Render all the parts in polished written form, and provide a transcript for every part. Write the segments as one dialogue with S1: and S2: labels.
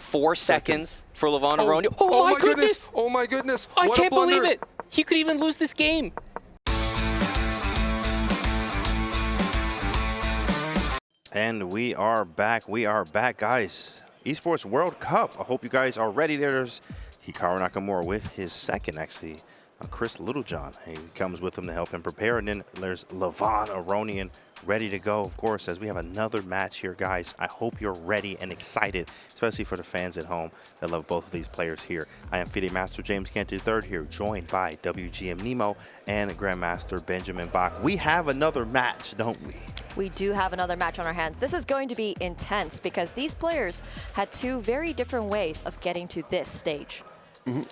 S1: 4 seconds for Levon Aronian. Oh my goodness!
S2: Oh my goodness!
S1: I
S2: What a
S1: can't
S2: blunder.
S1: believe it! He could even lose this game.
S3: And we are back, guys. Esports World Cup. I hope you guys are ready. There's Hikaru Nakamura with his second, actually, Chris Littlejohn. He comes with him to help him prepare. And then there's Levon Aronian ready to go, of course, as we have another match here, guys. I hope you're ready and excited, especially for the fans at home that love both of these players here. I am FIDE Master James Cantor III here, joined by WGM Nemo and Grandmaster Benjamin Bach. We have another match, don't we?
S4: We do have another match on our hands. This is going to be intense because these players had two very different ways of getting to this stage.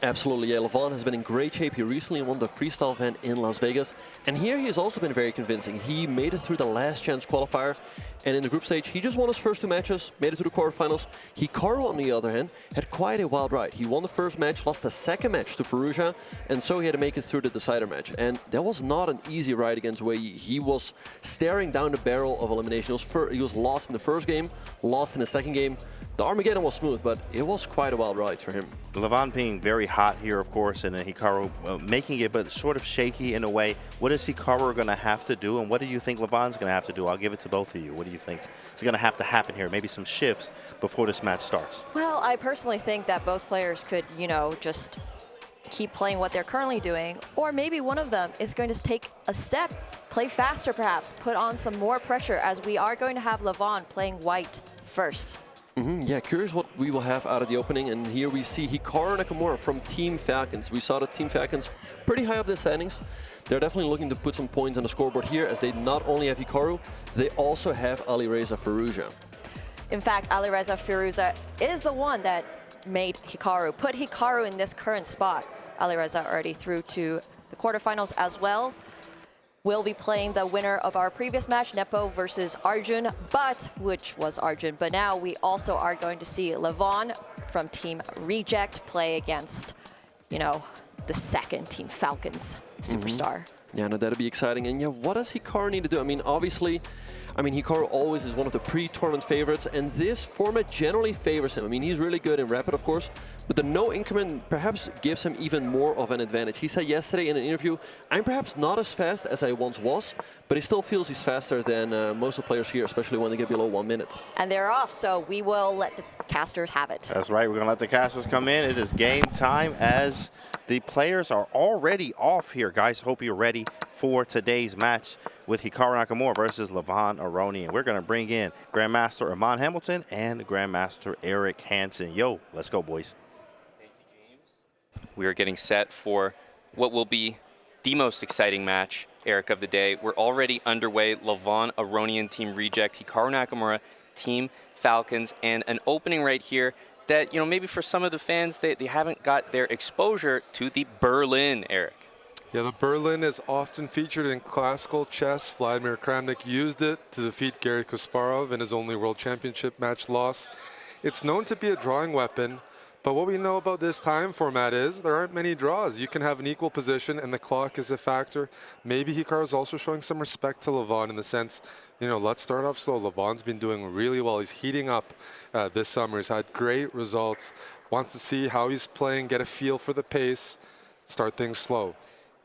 S5: Absolutely, yeah. Levon has been in great shape. He recently won the freestyle event in Las Vegas. And here he has also been very convincing. He made it through the last chance qualifier. And in the group stage, he just won his first 2 matches, made it to the quarterfinals. Hikaru, on the other hand, had quite a wild ride. He won the first match, lost the second match to Faruja, and so he had to make it through the decider match. And that was not an easy ride against Wei Yi. He was staring down the barrel of elimination. He was lost in the first game, lost in the second game. The Armageddon was smooth, but it was quite a wild ride for him.
S3: Levon being very hot here, of course, and then Hikaru making it, but sort of shaky in a way. What is Hikaru going to have to do, and what do you think Levon's going to have to do? I'll give it to both of you. What do you think is going to have to happen here? Maybe some shifts before this match starts.
S4: Well, I personally think that both players could, you know, just keep playing what they're currently doing, or maybe one of them is going to take a step, play faster perhaps, put on some more pressure, as we are going to have Levon playing white first.
S5: Yeah, curious what we will have out of the opening. And here we see Hikaru Nakamura from Team Falcons. We saw that Team Falcons pretty high up the standings. They're definitely looking to put some points on the scoreboard here, as they not only have Hikaru, they also have Alireza Firouzja.
S4: In fact, Alireza Firouzja is the one that made Hikaru, put Hikaru in this current spot. Alireza already through to the quarterfinals as well. We'll be playing the winner of our previous match, Nepo versus Arjun, which was Arjun. But now we also are going to see Levon from Team Reject play against, you know, the second Team Falcons superstar.
S5: Yeah, no, that'll be exciting. And yeah, what does Hikaru need to do? I mean, obviously, Hikaru always is one of the pre-tournament favorites, and this format generally favors him. I mean, he's really good in Rapid, of course, but the no increment perhaps gives him even more of an advantage. He said yesterday in an interview, I'm perhaps not as fast as I once was, but he still feels he's faster than most of the players here, especially when they get below 1 minute.
S4: And they're off, so we will let the casters have it.
S3: That's right. We're going to let the casters come in. It is game time as the players are already off here. Guys, hope you're ready for today's match with Hikaru Nakamura versus Levon Aronian. We're going to bring in Grandmaster Iman Hamilton and Grandmaster Eric Hansen. Yo, let's go, boys.
S1: Thank you, James. We are getting set for what will be the most exciting match, Eric, of the day. We're already underway. Levon Aronian, Team Reject, Hikaru Nakamura, Team Falcons, and an opening right here that, you know, maybe for some of the fans, they haven't got their exposure to the Berlin, Eric.
S2: Yeah, the Berlin is often featured in classical chess. Vladimir Kramnik used it to defeat Garry Kasparov in his only World Championship match loss. It's known to be a drawing weapon, but what we know about this time format is there aren't many draws. You can have an equal position and the clock is a factor. Maybe Hikaru is also showing some respect to Levon in the sense, you know, let's start off slow. Levon's been doing really well. He's heating up this summer. He's had great results. Wants to see how he's playing, get a feel for the pace, start things slow.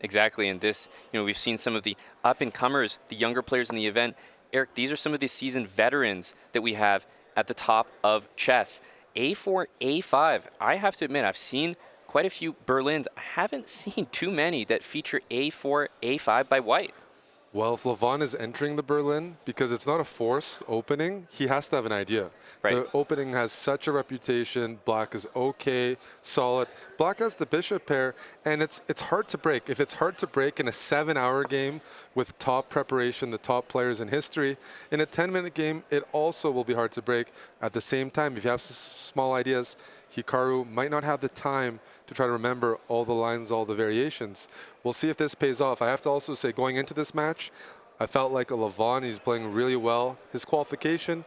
S1: Exactly, and this, you know, we've seen some of the up-and-comers, the younger players in the event. Eric, these are some of the seasoned veterans that we have at the top of chess. A4, A5, I have to admit, I've seen quite a few Berlins. I haven't seen too many that feature A4, A5 by white.
S2: Well, if Levon is entering the Berlin, because it's not a forced opening, he has to have an idea.
S1: Right.
S2: The opening has such a reputation. Black is okay, solid. Black has the bishop pair, and it's hard to break. If it's hard to break in a 7-hour game with top preparation, the top players in history, in a 10-minute game, it also will be hard to break. At the same time, if you have small ideas, Hikaru might not have the time to try to remember all the lines, all the variations. We'll see if this pays off. I have to also say, going into this match, I felt like a Levon, he's playing really well. His qualification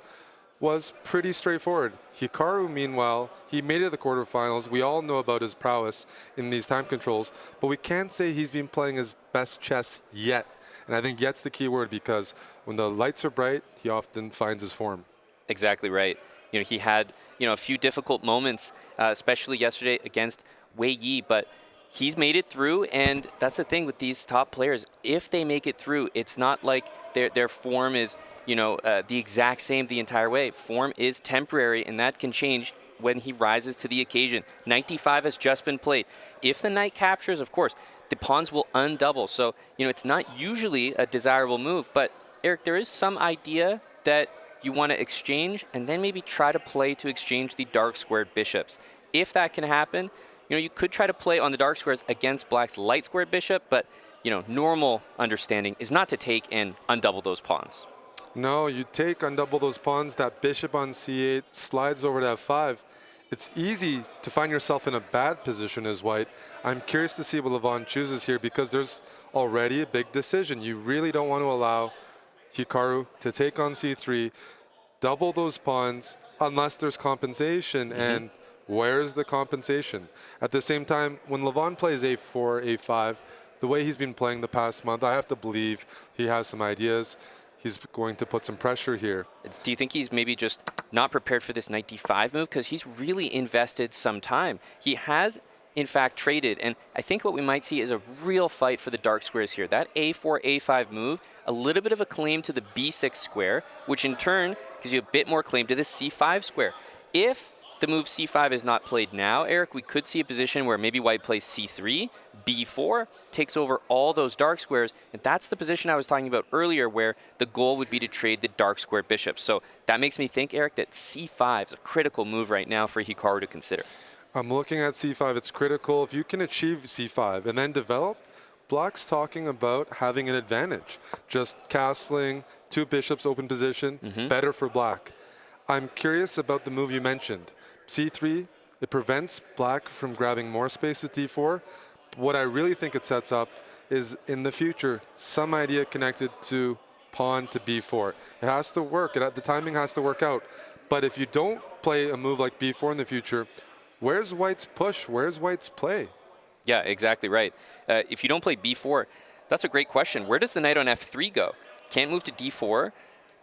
S2: was pretty straightforward. Hikaru, meanwhile, he made it to the quarterfinals. We all know about his prowess in these time controls, but we can't say he's been playing his best chess yet. And I think yet's the key word, because when the lights are bright, he often finds his form.
S1: Exactly right. You know, he had, you know, a few difficult moments, especially yesterday against Wei Yi, but he's made it through, and that's the thing with these top players. If they make it through, it's not like their form is, you know, the exact same the entire way. Form is temporary, and that can change when he rises to the occasion. Knight d5 has just been played. If the knight captures, of course, the pawns will undouble. So, you know, it's not usually a desirable move, but Eric, there is some idea that you want to exchange and then maybe try to play to exchange the dark squared bishops. If that can happen, you know, you could try to play on the dark squares against black's light squared bishop, but, you know, normal understanding is not to take and undouble those pawns.
S2: No, you take, undouble those pawns, that bishop on c8 slides over to f5. It's easy to find yourself in a bad position as white. I'm curious to see what Levon chooses here because there's already a big decision. You really don't want to allow Hikaru to take on c3, double those pawns unless there's compensation. And where's the compensation? At the same time, when Levon plays a4, a5, the way he's been playing the past month, I have to believe he has some ideas. He's going to put some pressure here.
S1: Do you think he's maybe just not prepared for this knight d5 move? Because he's really invested some time. He has, in fact, traded, and I think what we might see is a real fight for the dark squares here. That a4, a5 move, a little bit of a claim to the b6 square, which in turn gives you a bit more claim to the c5 square. If the move c5 is not played now, Eric, we could see a position where maybe white plays c3, b4, takes over all those dark squares, and that's the position I was talking about earlier where the goal would be to trade the dark square bishops. So that makes me think, Eric, that c5 is a critical move right now for Hikaru to consider.
S2: I'm looking at c5. It's critical. If you can achieve c5 and then develop, black's talking about having an advantage. Just castling, two bishops, open position, better for black. I'm curious about the move you mentioned. c3, it prevents black from grabbing more space with d4. What I really think it sets up is, in the future, some idea connected to pawn to b4. It has to work. The timing has to work out. But if you don't play a move like b4 in the future, where's white's push? Where's white's play?
S1: Yeah, exactly right. If you don't play b4, that's a great question. Where does the knight on f3 go? Can't move to d4.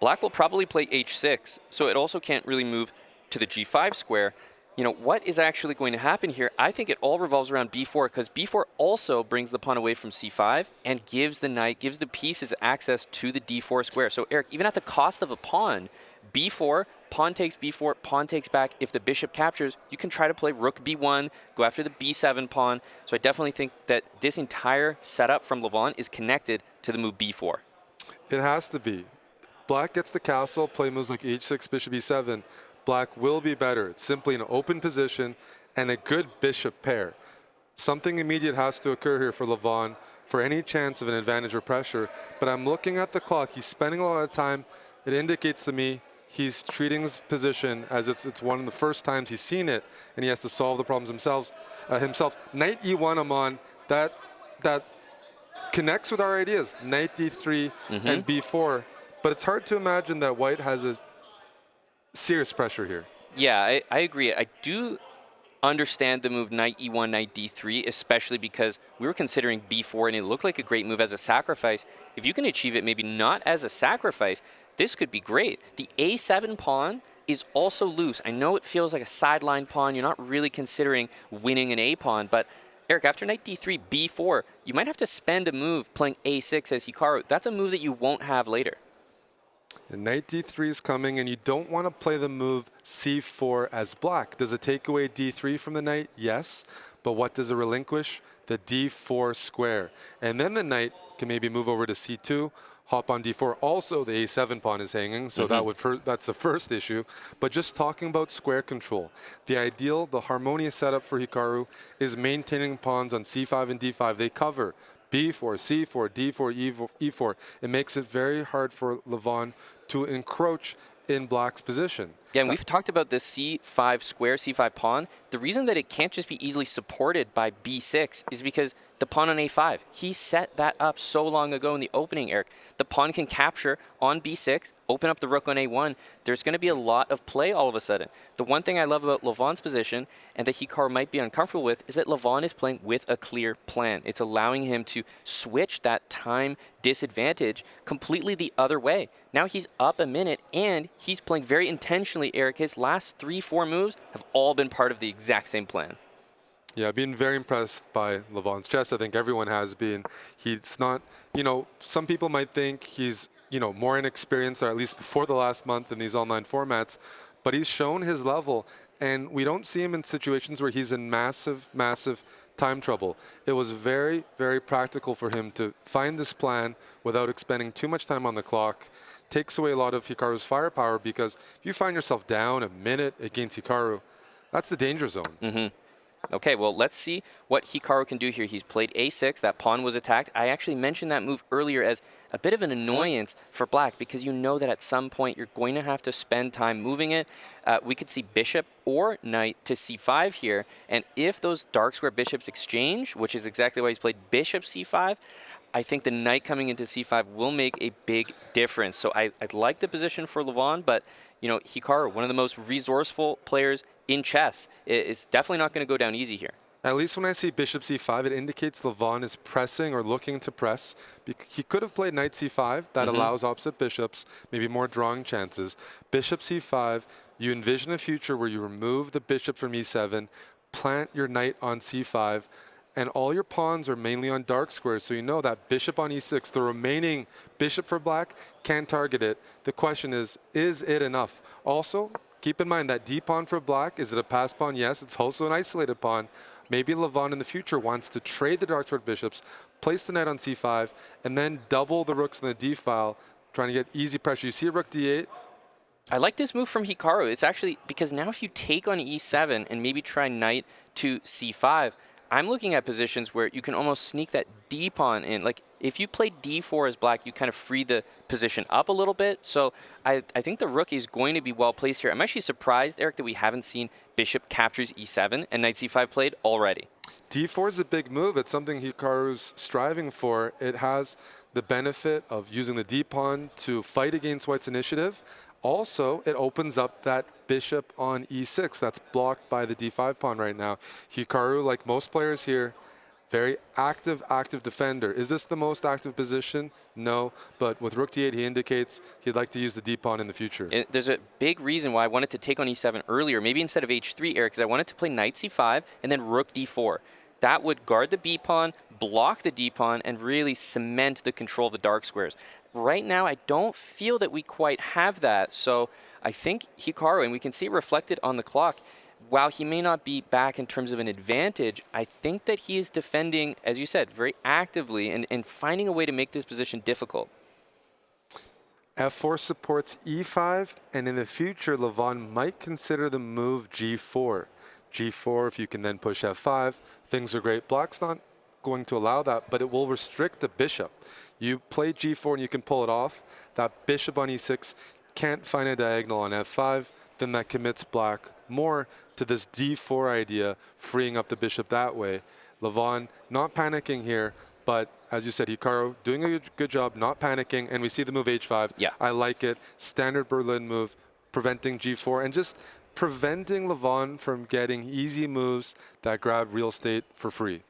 S1: Black will probably play h6, so it also can't really move to the g5 square. You know, what is actually going to happen here? I think it all revolves around b4 because b4 also brings the pawn away from c5 and gives the knight, gives the pieces access to the d4 square. So Eric, even at the cost of a pawn, b4, pawn takes b4, pawn takes back. If the bishop captures, you can try to play rook b1, go after the b7 pawn. So I definitely think that this entire setup from Levon is connected to the move b4.
S2: It has to be. Black gets the castle, play moves like h6, bishop e7. Black will be better. It's simply an open position and a good bishop pair. Something immediate has to occur here for Levon for any chance of an advantage or pressure. But I'm looking at the clock. He's spending a lot of time. It indicates to me he's treating his position as it's one of the first times he's seen it, and he has to solve the problems himself. Knight e1, Amon, that connects with our ideas. Knight d3 and b4. But it's hard to imagine that white has a serious pressure here.
S1: Yeah, I agree. I do understand the move knight e1, knight d3, especially because we were considering b4 and it looked like a great move as a sacrifice. If you can achieve it maybe not as a sacrifice, this could be great. The a7 pawn is also loose. I know it feels like a sideline pawn. You're not really considering winning an a pawn, but Eric, after knight d3, b4, you might have to spend a move playing a6 as Hikaru. That's a move that you won't have later.
S2: And knight d3 is coming, and you don't want to play the move c4 as black. Does it take away d3 from the knight? Yes. But what does it relinquish? The d4 square. And then the knight can maybe move over to c2, hop on d4. Also, the a7 pawn is hanging, so that's the first issue. But just talking about square control, the ideal, the harmonious setup for Hikaru is maintaining pawns on c5 and d5. They cover b4, c4, d4, e4. It makes it very hard for Levon to encroach in black's position.
S1: Yeah, and we've talked about this c5 square, c5 pawn. The reason that it can't just be easily supported by b6 is because the pawn on a5, he set that up so long ago in the opening, Eric. The pawn can capture on b6, open up the rook on a1. There's going to be a lot of play all of a sudden. The one thing I love about Levon's position, and that Hikaru might be uncomfortable with, is that Levon is playing with a clear plan. It's allowing him to switch that time disadvantage completely the other way. Now he's up a minute, and he's playing very intentionally importantly, Eric, his last 3-4 moves have all been part of the exact same plan.
S2: Yeah, I've been very impressed by Levon's chess. I think everyone has been. He's not, some people might think he's, more inexperienced, or at least before the last month in these online formats, but he's shown his level, and we don't see him in situations where he's in massive, massive time trouble. It was very, very practical for him to find this plan without expending too much time on the clock. Takes away a lot of Hikaru's firepower, because if you find yourself down a minute against Hikaru, that's the danger zone.
S1: Mm-hmm. Okay, well, let's see what Hikaru can do here. He's played a6. That pawn was attacked. I actually mentioned that move earlier as a bit of an annoyance for black, because you know that at some point you're going to have to spend time moving it. We could see bishop or knight to c5 here, and if those dark square bishops exchange, which is exactly why he's played bishop c5, I think the knight coming into c5 will make a big difference. So I'd like the position for Levon, but Hikaru, one of the most resourceful players in chess, is definitely not going to go down easy here.
S2: At least when I see bishop c5, it indicates Levon is pressing or looking to press. He could have played knight c5. That allows opposite bishops, maybe more drawing chances. Bishop c5, you envision a future where you remove the bishop from e7, plant your knight on c5, and all your pawns are mainly on dark squares, so you know that bishop on e6, the remaining bishop for black, can target it. The question is it enough? Also, keep in mind that d pawn for black, is it a pass pawn? Yes, it's also an isolated pawn. Maybe Levon in the future wants to trade the dark squared bishops, place the knight on c5, and then double the rooks in the d file, trying to get easy pressure. You see rook d8.
S1: I like this move from Hikaru. It's actually, because now if you take on e7 and maybe try knight to c5, I'm looking at positions where you can almost sneak that d pawn in. Like, if you play d4 as black, you kind of free the position up a little bit. So I think the rook is going to be well placed here. I'm actually surprised, Eric, that we haven't seen bishop captures e7 and knight c5 played already.
S2: d4 is a big move. It's something Hikaru's striving for. It has the benefit of using the d pawn to fight against white's initiative. Also, it opens up that bishop on e6 that's blocked by the d5 pawn right now. Hikaru, like most players here, very active defender. Is this the most active position? No, but with rook d8, he indicates he'd like to use the d pawn in the future.
S1: There's a big reason why I wanted to take on e7 earlier, maybe instead of h3, Eric, because I wanted to play knight c5 and then rook d4. That would guard the b pawn, block the d pawn, and really cement the control of the dark squares. Right now, I don't feel that we quite have that. So I think Hikaru, and we can see it reflected on the clock, while he may not be back in terms of an advantage, I think that he is defending, as you said, very actively and finding a way to make this position difficult.
S2: f4 supports e5, and in the future, Levon might consider the move g4. g4, if you can then push f5, things are great. Black's not going to allow that, but it will restrict the bishop. You play g4 and you can pull it off. That bishop on e6 can't find a diagonal on f5, then that commits black more to this d4 idea, freeing up the bishop that way. Levon not panicking here, but as you said, Hikaru doing a good job not panicking, and we see the move h5.
S1: Yeah.
S2: I like it. Standard Berlin move, preventing g4, and just preventing Levon from getting easy moves that grab real estate for free.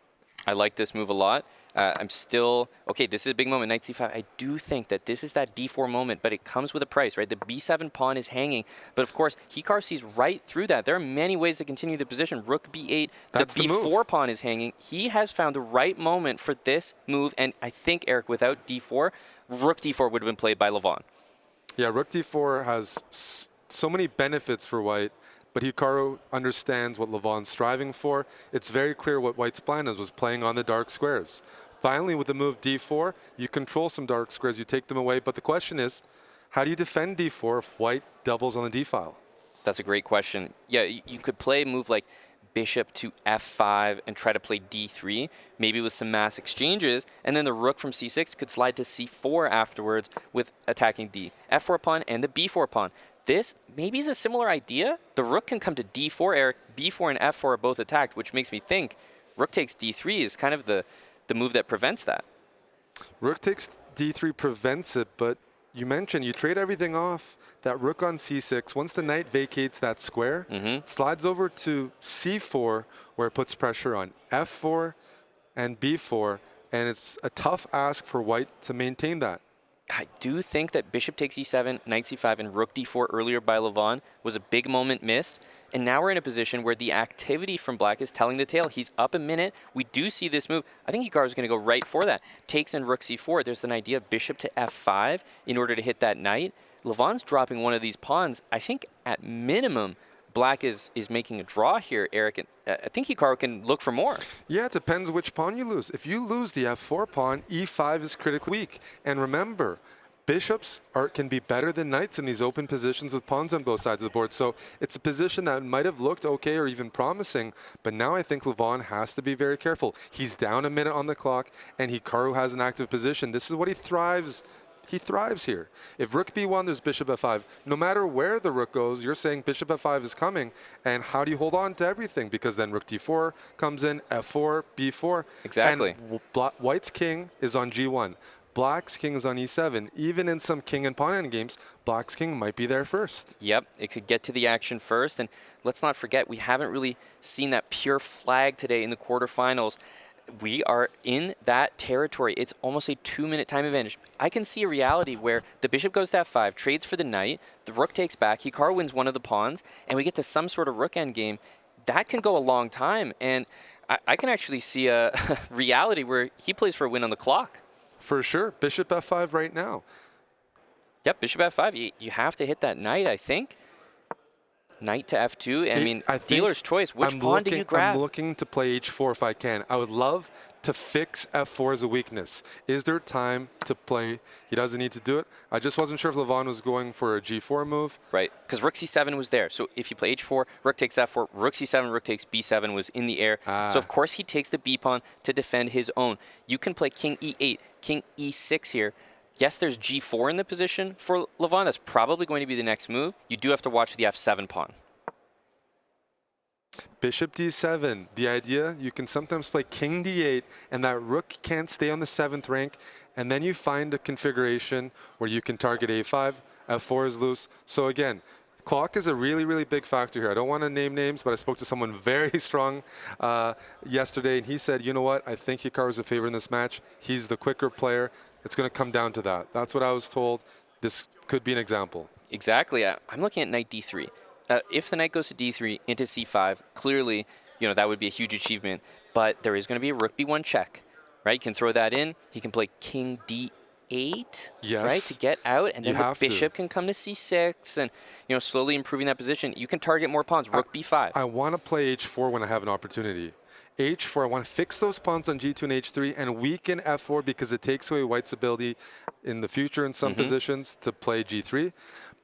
S1: I like this move a lot. I'm still, okay, this is a big moment, knight c5. I do think that this is that d4 moment, but it comes with a price, right? The b7 pawn is hanging, but of course, Hikaru sees right through that. There are many ways to continue the position. Rook b8,
S2: That's
S1: the b4 pawn is hanging. He has found the right moment for this move, and I think, Eric, without d4, rook d4 would have been played by Levon.
S2: Yeah, rook d4 has so many benefits for white, but Hikaru understands what Levon's striving for. It's very clear what white's plan was playing on the dark squares. Finally, with the move d4, you control some dark squares, you take them away, but the question is, how do you defend d4 if white doubles on the d file?
S1: That's a great question. Yeah, you could play a move like bishop to f5 and try to play d3, maybe with some mass exchanges, and then the rook from c6 could slide to c4 afterwards with attacking the f4 pawn and the b4 pawn. This maybe is a similar idea. The rook can come to d4, Eric. b4 and f4 are both attacked, which makes me think rook takes d3 is kind of the move that prevents that.
S2: Rook takes d3 prevents it, but you mentioned you trade everything off. That rook on c6, once the knight vacates that square, slides over to c4, where it puts pressure on f4 and b4, and it's a tough ask for white to maintain that.
S1: I do think that bishop takes e7, knight c5, and rook d4 earlier by Levon was a big moment missed. And now we're in a position where the activity from black is telling the tale. He's up a minute. We do see this move. I think Hikaru's going to go right for that. Takes and rook c4. There's an idea of bishop to f5 in order to hit that knight. Levon's dropping one of these pawns. I think at minimum, black is making a draw here, Eric. And I think Hikaru can look for more.
S2: Yeah, it depends which pawn you lose. If you lose the f4 pawn, e5 is critically weak. And remember, bishops can be better than knights in these open positions with pawns on both sides of the board. So it's a position that might have looked okay or even promising, but now I think Levon has to be very careful. He's down a minute on the clock, and Hikaru has an active position. This is what he thrives. He thrives here. If rook b1, there's bishop f5. No matter where the rook goes, you're saying bishop f5 is coming, and how do you hold on to everything? Because then rook d4 comes in, f4, b4.
S1: Exactly.
S2: And white's king is on g1. Black's king is on e7. Even in some king and pawn endgames, black's king might be there first.
S1: Yep, it could get to the action first. And let's not forget, we haven't really seen that pure flag today in the quarterfinals. We are in that territory. It's almost a 2-minute time advantage. I can see a reality where the bishop goes to f5, trades for the knight, the rook takes back, Hikaru wins one of the pawns, and we get to some sort of rook endgame. That can go a long time, and I can actually see a reality where he plays for a win on the clock.
S2: For sure. Bishop f5 right now.
S1: Yep, bishop f5. You have to hit that knight, I think. Knight to f2. I mean, dealer's choice. Which pawn do you grab?
S2: I'm looking to play h4 if I can. I would love to fix f4 as a weakness. Is there time to play? He doesn't need to do it. I just wasn't sure if Levon was going for a g4 move.
S1: Right, because rook c7 was there. So if you play h4, rook takes f4, rook c7, rook takes b7 was in the air. So of course he takes the b pawn to defend his own. You can play king e8, king e6 here. Yes, there's g4 in the position for Levon. That's probably going to be the next move. You do have to watch the f7 pawn.
S2: Bishop d7. The idea, you can sometimes play king d8, and that rook can't stay on the 7th rank, and then you find a configuration where you can target a5, f4 is loose. So again, clock is a really, really big factor here. I don't want to name names, but I spoke to someone very strong yesterday, and he said, you know what, I think Hikaru's a favorite in this match. He's the quicker player. It's going to come down to that. That's what I was told. This could be an example.
S1: Exactly. I'm looking at knight d3. If the knight goes to d3 into c5, clearly, that would be a huge achievement. But there is going to be a rook b1 check, right? You can throw that in. He can play king d8, right, to get out, and then the bishop can come to c6, and slowly improving that position. You can target more pawns. Rook b5.
S2: I want to play h4 when I have an opportunity. h4, I want to fix those pawns on g2 and h3 and weaken f4 because it takes away white's ability in the future in some positions to play g3.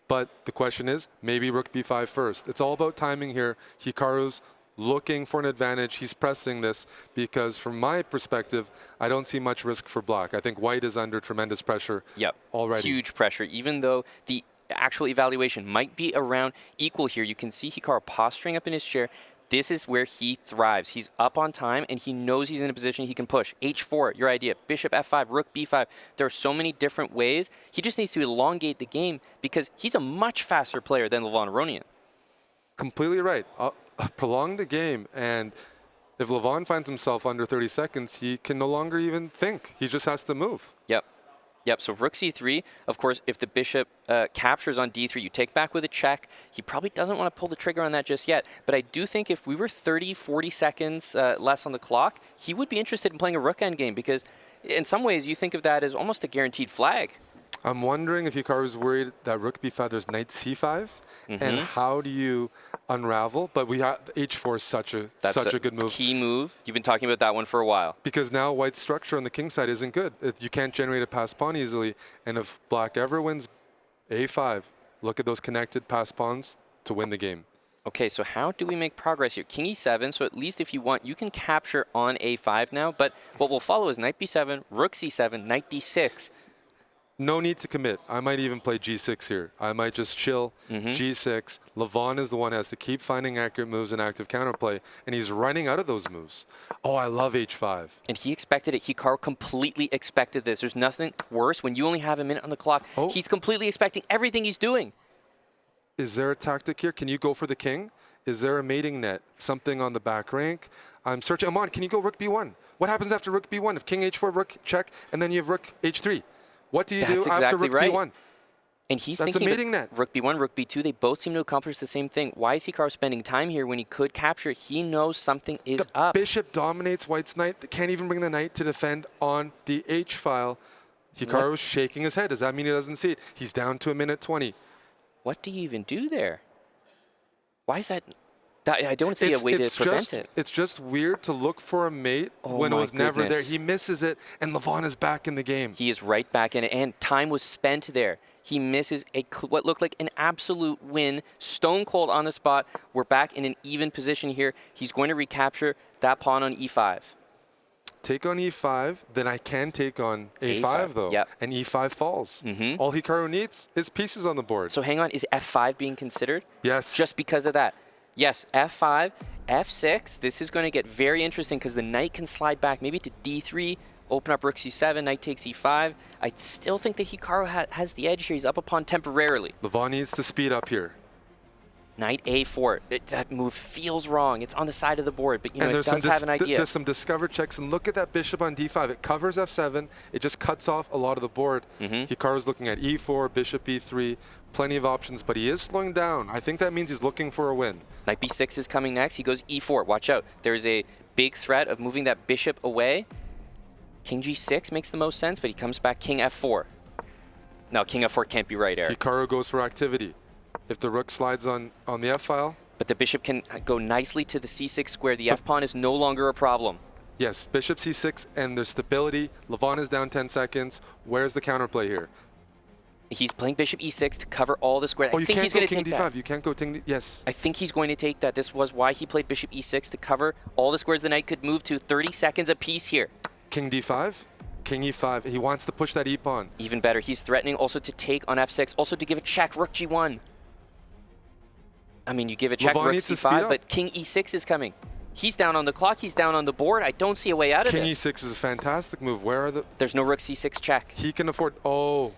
S2: But the question is, maybe rook b5 first. It's all about timing here. Hikaru's looking for an advantage. He's pressing this because from my perspective, I don't see much risk for black. I think white is under tremendous pressure already.
S1: Huge pressure. Even though the actual evaluation might be around equal here, you can see Hikaru posturing up in his chair. This is where he thrives. He's up on time, and he knows he's in a position he can push. h4, your idea. Bishop f5, rook b5. There are so many different ways. He just needs to elongate the game because he's a much faster player than Levon Aronian.
S2: Completely right. Prolong the game, and if Levon finds himself under 30 seconds, he can no longer even think. He just has to move.
S1: Yep, so rook c3, of course, if the bishop captures on d3, you take back with a check. He probably doesn't want to pull the trigger on that just yet. But I do think if we were 30, 40 seconds less on the clock, he would be interested in playing a rook endgame because in some ways you think of that as almost a guaranteed flag.
S2: I'm wondering if Hikaru's worried that rook b5, there's knight c5, and how do you unravel? But we have h4 is such a good move.
S1: Key move. You've been talking about that one for a while.
S2: Because now white's structure on the king side isn't good. You can't generate a passed pawn easily, and if black ever wins a5, look at those connected passed pawns to win the game.
S1: Okay, so how do we make progress here? King e7, so at least if you want, you can capture on a5 now, but what will follow is knight b7, rook c7, knight d6.
S2: No need to commit. I might even play g6 here. I might just chill g6. Levon is the one who has to keep finding accurate moves and active counterplay, and he's running out of those moves. Oh, I love h5.
S1: And he expected it. Hikaru completely expected this. There's nothing worse when you only have a minute on the clock. He's completely expecting everything he's doing.
S2: Is there a tactic here? Can you go for the king? Is there a mating net? Something on the back rank? I'm searching. Amon, can you go rook b1? What happens after rook b1? If king h4, rook check, and then you have rook h3? What do you
S1: That's
S2: do after
S1: exactly
S2: rook
S1: right.
S2: b1?
S1: And he's
S2: That's a
S1: thinking
S2: mating net.
S1: rook b1, rook b2, they both seem to accomplish the same thing. Why is Hikaru spending time here when he could capture? He knows something is
S2: The
S1: up.
S2: bishop dominates white's knight. They can't even bring the knight to defend on the H file. Hikaru is shaking his head. Does that mean he doesn't see it? He's down to a minute 20.
S1: What do you even do there? Why is that? I don't see a way to prevent it.
S2: It's just weird to look for a mate when it
S1: my
S2: was never there.
S1: goodness.
S2: He misses it, and Levon is back in the game.
S1: He is right back in it, and time was spent there. He misses what looked like an absolute win, stone cold on the spot. We're back in an even position here. He's going to recapture that pawn on e5.
S2: Take on e5, then I can take on a5, though.
S1: Yep.
S2: And e5 falls. All Hikaru needs is pieces on the board.
S1: So hang on, is f5 being considered?
S2: Yes.
S1: Just because of that. Yes, f5, f6. This is going to get very interesting because the knight can slide back maybe to d3, open up rook c7, knight takes e5. I still think that Hikaru has the edge here. He's up a pawn temporarily.
S2: Levon needs to speed up here.
S1: Knight a4. That move feels wrong. It's on the side of the board, but you know, it does have an idea.
S2: There's some discover checks, and look at that bishop on d5. It covers f7. It just cuts off a lot of the board. Hikaru's looking at e4, bishop e3, plenty of options, but he is slowing down. I think that means he's looking for a win.
S1: Knight b6 is coming next. He goes e4. Watch out. There's a big threat of moving that bishop away. King g6 makes the most sense, but he comes back king f4. No, king f4 can't be right, Eric.
S2: Hikaru goes for activity. If the rook slides on the f file.
S1: But the bishop can go nicely to the c6 square. The f pawn is no longer a problem.
S2: Yes, bishop c6, and there's stability. Levon is down 10 seconds. Where's the counterplay here?
S1: He's playing bishop e6 to cover all the squares.
S2: Oh,
S1: I
S2: you
S1: think
S2: can't
S1: he's
S2: go
S1: going to
S2: king
S1: take
S2: d5.
S1: that.
S2: You can't go king yes.
S1: I think he's going to take that. This was why he played bishop e6 to cover all the squares the knight could move to. 30 seconds apiece here.
S2: King d5, king e5. He wants to push that e pawn.
S1: Even better, he's threatening also to take on f6, also to give a check, rook g1. I mean, you give a check,
S2: Levon
S1: rook
S2: needs to speed
S1: c5,
S2: up.
S1: but king e6 is coming. He's down on the clock. He's down on the board. I don't see a way out of
S2: King
S1: this.
S2: e6 is a fantastic move. Where are the...
S1: There's no rook c6 check.
S2: He can afford... Oh.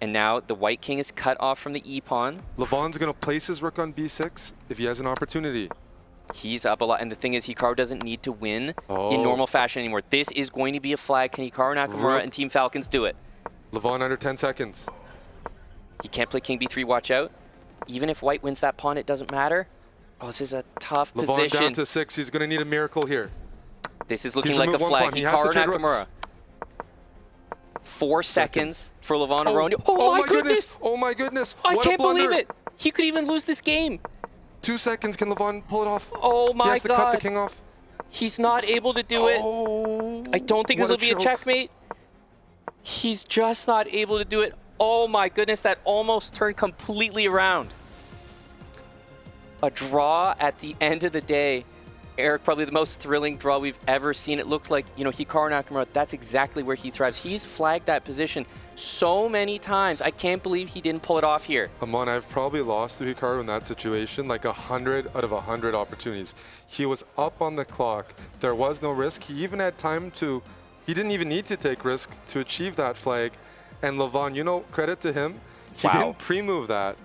S1: And now the white king is cut off from the e-pawn.
S2: Levon's going to place his rook on b6 if he has an opportunity.
S1: He's up a lot. And the thing is, Hikaru doesn't need to win in normal fashion anymore. This is going to be a flag. Can Hikaru Nakamura and Team Falcons do it?
S2: Levon under 10 seconds.
S1: He can't play king b3. Watch out. Even if white wins that pawn, it doesn't matter. Oh, this is a tough
S2: Levon
S1: position.
S2: down to 6. He's going to need a miracle here.
S1: This is looking
S2: He's
S1: like a
S2: removed one
S1: flag.
S2: pawn. He has to
S1: Hikaru
S2: trade
S1: Nakamura.
S2: rooks.
S1: 4 seconds for Levon Aronian.
S2: Oh
S1: my goodness!
S2: Oh my goodness!
S1: I
S2: What
S1: can't
S2: a blunder.
S1: believe it! He could even lose this game.
S2: 2 seconds. Can Levon pull it off?
S1: Oh my
S2: He has to cut
S1: God.
S2: the king off.
S1: He's not able to do it.
S2: Oh,
S1: I don't think this will be a
S2: choke.
S1: checkmate. He's just not able to do it. Oh my goodness, that almost turned completely around. A draw at the end of the day. Eric, probably the most thrilling draw we've ever seen. It looked like, you know, Hikaru Nakamura, that's exactly where he thrives. He's flagged that position so many times. I can't believe he didn't pull it off here.
S2: Amon, I've probably lost to Hikaru in that situation, like 100 out of 100 opportunities. He was up on the clock. There was no risk. He even had time to, he didn't even need to take risk to achieve that flag. And Levon, you know, credit to him, he didn't pre-move that.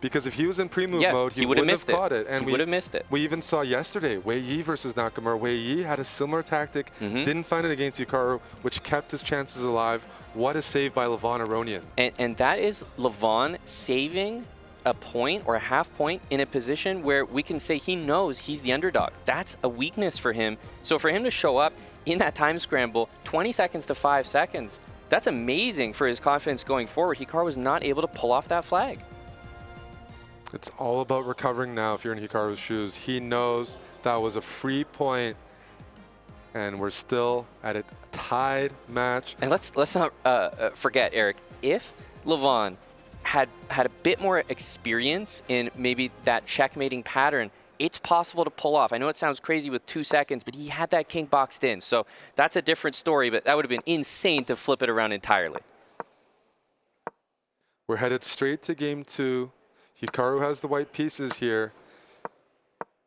S2: Because if he was in pre-move mode, he wouldn't have caught it. And
S1: he would have missed it.
S2: We even saw yesterday, Wei Yi versus Nakamura. Wei Yi had a similar tactic, didn't find it against Hikaru, which kept his chances alive. What a save by Levon Aronian.
S1: And that is Levon saving a point or a half point in a position where we can say he knows he's the underdog. That's a weakness for him. So for him to show up in that time scramble, 20 seconds to 5 seconds, that's amazing for his confidence going forward. Hikaru was not able to pull off that flag.
S2: It's all about recovering now if you're in Hikaru's shoes. He knows that was a free point, and we're still at a tied match.
S1: And let's not forget, Eric, if Levon had a bit more experience in maybe that checkmating pattern, it's possible to pull off. I know it sounds crazy with 2 seconds, but he had that king boxed in. So that's a different story, but that would have been insane to flip it around entirely.
S2: We're headed straight to game 2. Hikaru has the white pieces here.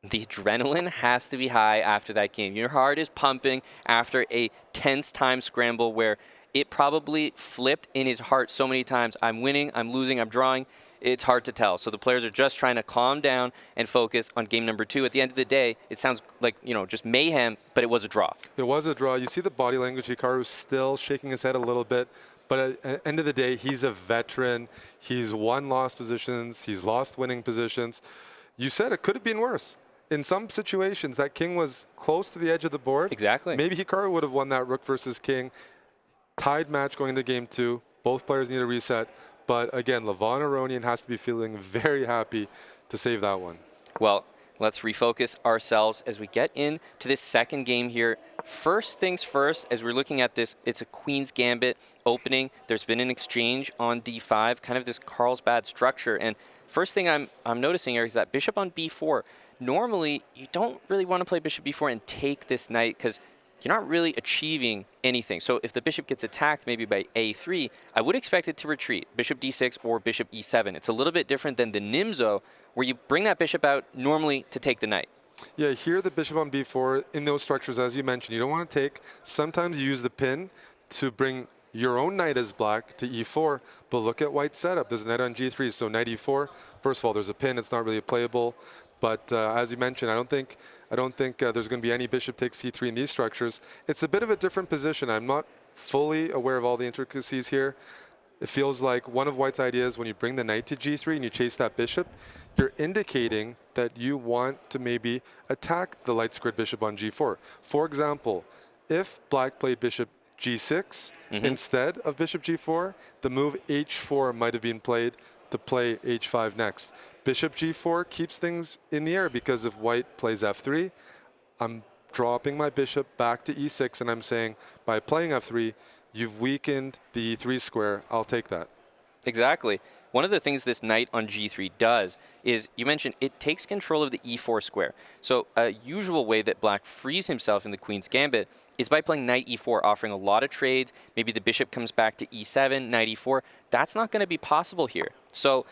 S1: The adrenaline has to be high after that game. Your heart is pumping after a tense time scramble where it probably flipped in his heart so many times. I'm winning, I'm losing, I'm drawing. It's hard to tell. So the players are just trying to calm down and focus on game number 2. At the end of the day, it sounds like, you know, just mayhem, but it was a draw.
S2: It was a draw. You see the body language. Hikaru's still shaking his head a little bit, But at the end of the day, he's a veteran. He's won lost positions. He's lost winning positions. You said it could have been worse. In some situations, that king was close to the edge of the board.
S1: Exactly.
S2: Maybe Hikaru would have won that rook versus king. Tied match going into game 2. Both players need a reset. But again, Levon Aronian has to be feeling very happy to save that one.
S1: Well, let's refocus ourselves as we get into this second game here. First things first, as we're looking at this, it's a Queen's Gambit opening. There's been an exchange on d5, kind of this Carlsbad structure. And first thing I'm noticing here is that bishop on b4. Normally, you don't really want to play bishop b4 and take this knight because you're not really achieving anything. So if the bishop gets attacked maybe by a3, I would expect it to retreat, bishop d6 or bishop e7. It's a little bit different than the Nimzo, where you bring that bishop out normally to take the knight.
S2: Yeah, here the bishop on b4, in those structures, as you mentioned, you don't want to take. Sometimes you use the pin to bring your own knight as black to e4, but look at white's setup. There's a knight on g3, so knight e4. First of all, there's a pin. It's not really playable. But as you mentioned, I don't think there's going to be any bishop takes c3 in these structures. It's a bit of a different position. I'm not fully aware of all the intricacies here. It feels like one of white's ideas, when you bring the knight to g3 and you chase that bishop, you're indicating that you want to maybe attack the light squared bishop on g4. For example, if black played bishop g6 instead of bishop g4, the move h4 might have been played to play h5 next. Bishop g4 keeps things in the air because if white plays f3, I'm dropping my bishop back to e6, and I'm saying by playing f3, you've weakened the e3 square. I'll take that.
S1: Exactly. One of the things this knight on g3 does is, you mentioned, it takes control of the e4 square. So a usual way that black frees himself in the Queen's Gambit is by playing knight e4, offering a lot of trades. Maybe the bishop comes back to e7, knight e4. That's not going to be possible here. So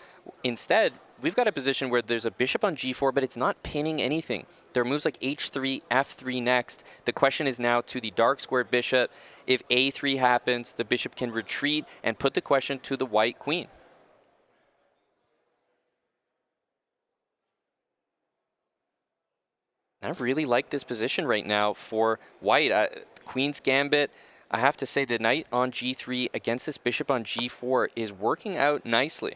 S1: instead, we've got a position where there's a bishop on g4, but it's not pinning anything. There are moves like h3, f3 next. The question is now to the dark squared bishop. If a3 happens, the bishop can retreat and put the question to the white queen. I really like this position right now for white. Queen's Gambit, I have to say the knight on g3 against this bishop on g4 is working out nicely.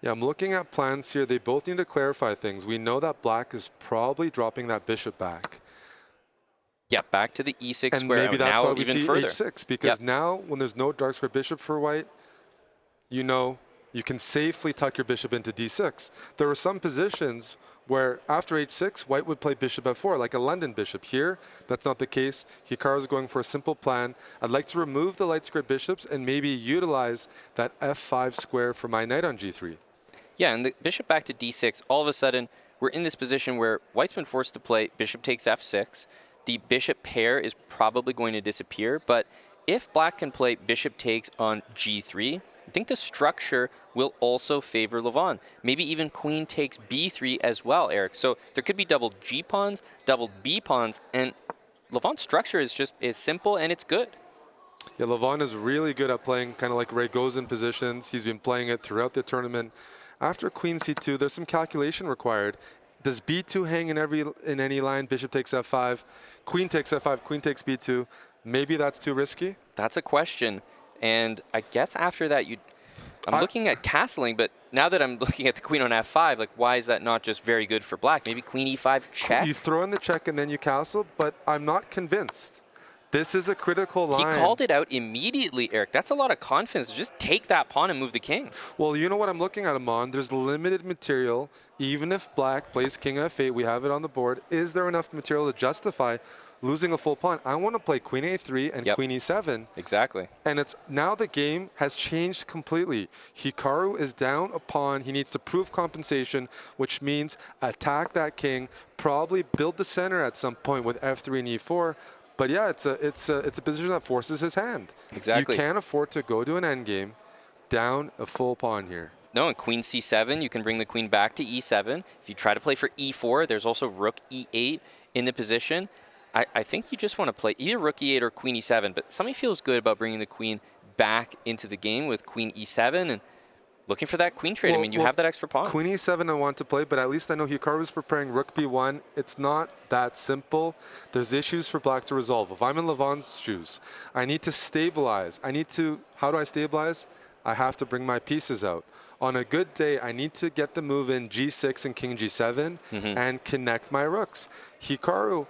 S2: Yeah, I'm looking at plans here. They both need to clarify things. We know that black is probably dropping that bishop back.
S1: Yeah, back to the e6
S2: And
S1: square.
S2: maybe that's
S1: now
S2: why we
S1: even
S2: see
S1: further.
S2: h6, because now when there's no dark square bishop for white, you know you can safely tuck your bishop into d6. There were some positions where after h6, white would play bishop f4, like a London bishop. Here, that's not the case. Hikaru is going for a simple plan. I'd like to remove the light squared bishops and maybe utilize that f5 square for my knight on g3.
S1: Yeah, and the bishop back to d6, all of a sudden, we're in this position where white's been forced to play bishop takes f6. The bishop pair is probably going to disappear, but if black can play bishop takes on g3, I think the structure will also favor Levon. Maybe even queen takes b3 as well, Eric. So there could be double g pawns, double b pawns, and Levon's structure is simple and it's good.
S2: Yeah, Levon is really good at playing kind of like Ragozin positions. He's been playing it throughout the tournament. After queen c2, there's some calculation required. Does b2 hang in any line? Bishop takes f5, queen takes f5, queen takes b2. Maybe that's too risky?
S1: That's a question. And I guess after that, I'm looking at castling, but now that I'm looking at the queen on f5, like, why is that not just very good for black? Maybe queen e5 check?
S2: You throw in the check and then you castle, but I'm not convinced. This is a critical line.
S1: He called it out immediately, Eric. That's a lot of confidence. Just take that pawn and move the king.
S2: Well, you know what I'm looking at, Amon? There's limited material. Even if black plays king f8, we have it on the board. Is there enough material to justify losing a full pawn? I want to play queen a3 and queen e7.
S1: Exactly.
S2: And it's now the game has changed completely. Hikaru is down a pawn. He needs to prove compensation, which means attack that king, probably build the center at some point with f3 and e4. But yeah, it's a position that forces his hand.
S1: Exactly.
S2: You can't afford to go to an endgame down a full pawn here.
S1: No, and queen c7, you can bring the queen back to e7. If you try to play for e4, there's also rook e8 in the position. I think you just want to play either rook e8 or queen e7, but something feels good about bringing the queen back into the game with queen e7. And looking for that queen trade. I mean, you have that extra pawn.
S2: Queen e7 I want to play, but at least I know Hikaru's preparing rook b1. It's not that simple. There's issues for black to resolve. If I'm in Levon's shoes, I need to stabilize. How do I stabilize? I have to bring my pieces out. On a good day, I need to get the move in g6 and king g7 and connect my rooks. Hikaru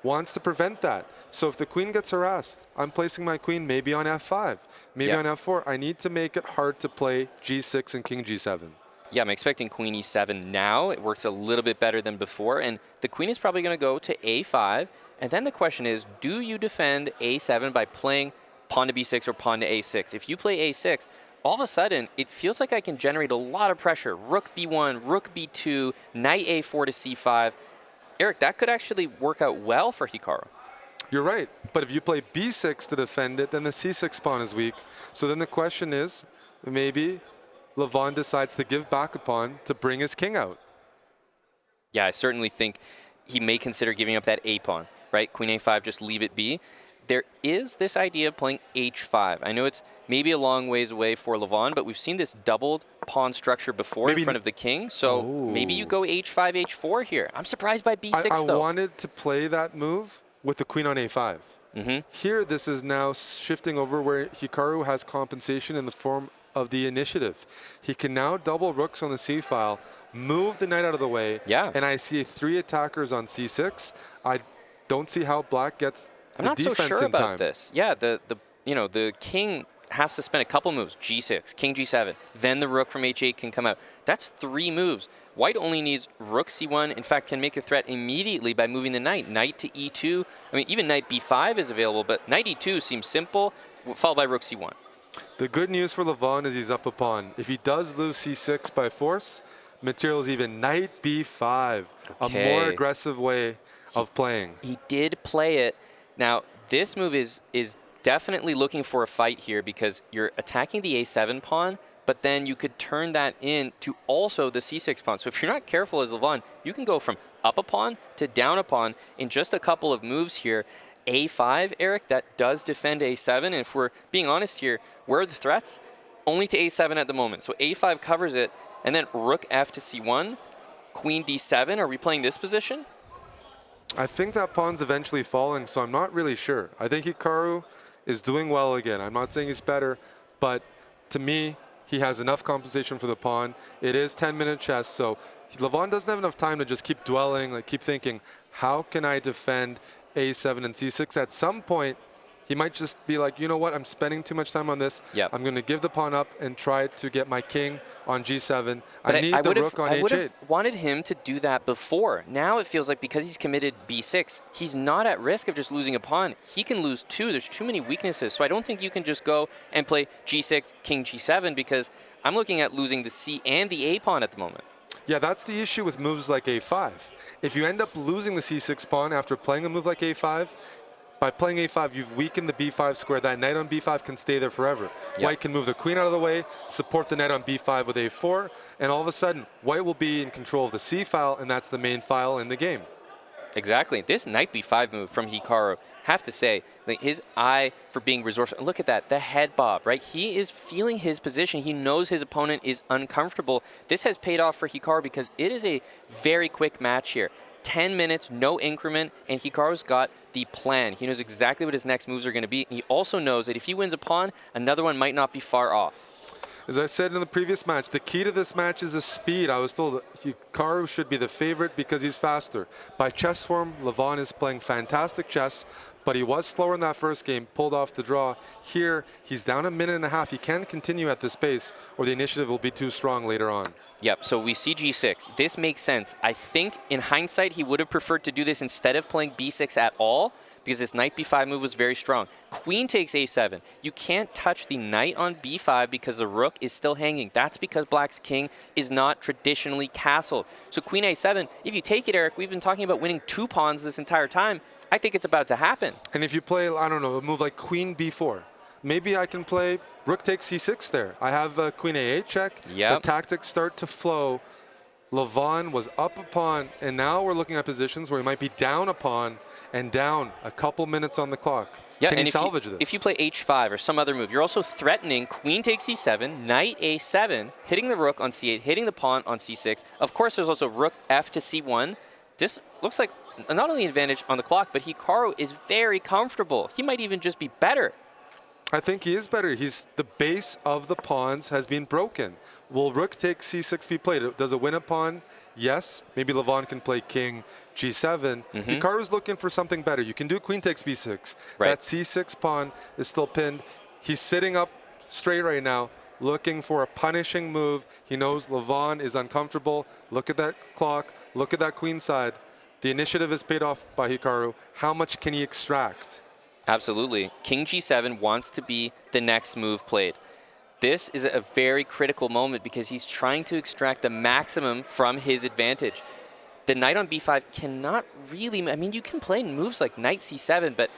S2: wants to prevent that. So if the queen gets harassed, I'm placing my queen maybe on f5, maybe on f4. I need to make it hard to play g6 and king g7.
S1: Yeah, I'm expecting queen e7 now. It works a little bit better than before, and the queen is probably going to go to a5. And then the question is, do you defend a7 by playing pawn to b6 or pawn to a6? If you play a6, all of a sudden, it feels like I can generate a lot of pressure. Rook b1, rook b2, knight a4 to c5. Eric, that could actually work out well for Hikaru.
S2: You're right. But if you play b6 to defend it, then the c6 pawn is weak. So then the question is, maybe Levon decides to give back a pawn to bring his king out.
S1: Yeah, I certainly think he may consider giving up that a pawn, right? Queen a5, just leave it be. There is this idea of playing h5. I know it's maybe a long ways away for Levon, but we've seen this doubled pawn structure before in front of the king. So maybe you go h5, h4 here. I'm surprised by b6, though.
S2: I wanted to play that move with the queen on a5. Here, this is now shifting over where Hikaru has compensation in the form of the initiative. He can now double rooks on the c file, move the knight out of the way, and I see 3 attackers on c6. I don't see how black gets
S1: I'm not so sure about this. Yeah, the king has to spend a couple moves, g6, king g7, then the rook from h8 can come out. That's 3 moves. White only needs rook c1, in fact, can make a threat immediately by moving the knight. Knight to e2. I mean, even knight b5 is available, but knight e2 seems simple, followed by rook c1.
S2: The good news for Levon is he's up a pawn. If he does lose c6 by force, material is even knight b5, a more aggressive way of playing.
S1: He did play it. Now, this move is definitely looking for a fight here because you're attacking the a7 pawn, but then you could turn that into also the c6 pawn. So if you're not careful as Levon, you can go from up a pawn to down a pawn in just a couple of moves here. a5, Eric, that does defend a7. And if we're being honest here, where are the threats? Only to a7 at the moment. So a5 covers it, and then rook f to c1, queen d7. Are we playing this position?
S2: I think that pawn's eventually falling, so I'm not really sure. I think Hikaru is doing well again. I'm not saying he's better, but to me, he has enough compensation for the pawn. It is 10-minute chess, so Levon doesn't have enough time to just keep dwelling, like keep thinking, how can I defend a7 and c6? At some point, he might just be like, you know what, I'm spending too much time on this. I'm going to give the pawn up and try to get my king on g7.
S1: But
S2: I need the rook on h8.
S1: I would have wanted him to do that before. Now it feels like because he's committed b6, he's not at risk of just losing a pawn. He can lose 2. There's too many weaknesses. So I don't think you can just go and play g6, king g7, because I'm looking at losing the c and the a pawn at the moment.
S2: Yeah, that's the issue with moves like a5. If you end up losing the c6 pawn after playing a move like a5, by playing a5, you've weakened the b5 square. That knight on b5 can stay there forever. White can move the queen out of the way, support the knight on b5 with a4, and all of a sudden, white will be in control of the c file, and that's the main file in the game.
S1: Exactly. This knight b5 move from Hikaru, have to say, like his eye for being resourceful. Look at that, the head bob, right? He is feeling his position. He knows his opponent is uncomfortable. This has paid off for Hikaru because it is a very quick match here. 10 minutes, no increment, and Hikaru's got the plan. He knows exactly what his next moves are going to be. He also knows that if he wins a pawn, another one might not be far off.
S2: As I said in the previous match, the key to this match is the speed. I was told that Hikaru should be the favorite because he's faster. By chess form, Levon is playing fantastic chess, but he was slower in that first game, pulled off the draw. Here, he's down a minute and a half. He can't continue at this pace, or the initiative will be too strong later on.
S1: Yep, so we see g6. This makes sense. I think in hindsight, he would have preferred to do this instead of playing b6 at all, because this knight b5 move was very strong. Queen takes a7. You can't touch the knight on b5 because the rook is still hanging. That's because black's king is not traditionally castled. So queen a7, if you take it, Eric, we've been talking about winning 2 pawns this entire time. I think it's about to happen.
S2: And if you play, I don't know, a move like queen b4, maybe I can play rook takes c6 there. I have queen a8 check. The tactics start to flow Levon was up a pawn, and now we're looking at positions where he might be down a pawn and down a couple minutes on the clock.
S1: Yeah,
S2: Can
S1: and
S2: he salvage this?
S1: if you play h5 or some other move, you're also threatening queen takes c7, knight a7, hitting the rook on c8, hitting the pawn on c6. Of course, there's also rook f to c1. This looks like not only an advantage on the clock, but Hikaru is very comfortable. He might even just be better.
S2: I think he is better. The base of the pawns has been broken. Will rook take c6 be played? Does it win a pawn? Yes. Maybe Levon can play king g7. Hikaru's looking for something better. You can do queen takes b6.
S1: Right.
S2: That c6 pawn is still pinned. He's sitting up straight right now, looking for a punishing move. He knows Levon is uncomfortable. Look at that clock. Look at that queen side. The initiative is paid off by Hikaru. How much can he extract?
S1: Absolutely. King g7 wants to be the next move played. This is a very critical moment because he's trying to extract the maximum from his advantage. The knight on b5 cannot really, I mean, you can play moves like knight c7, but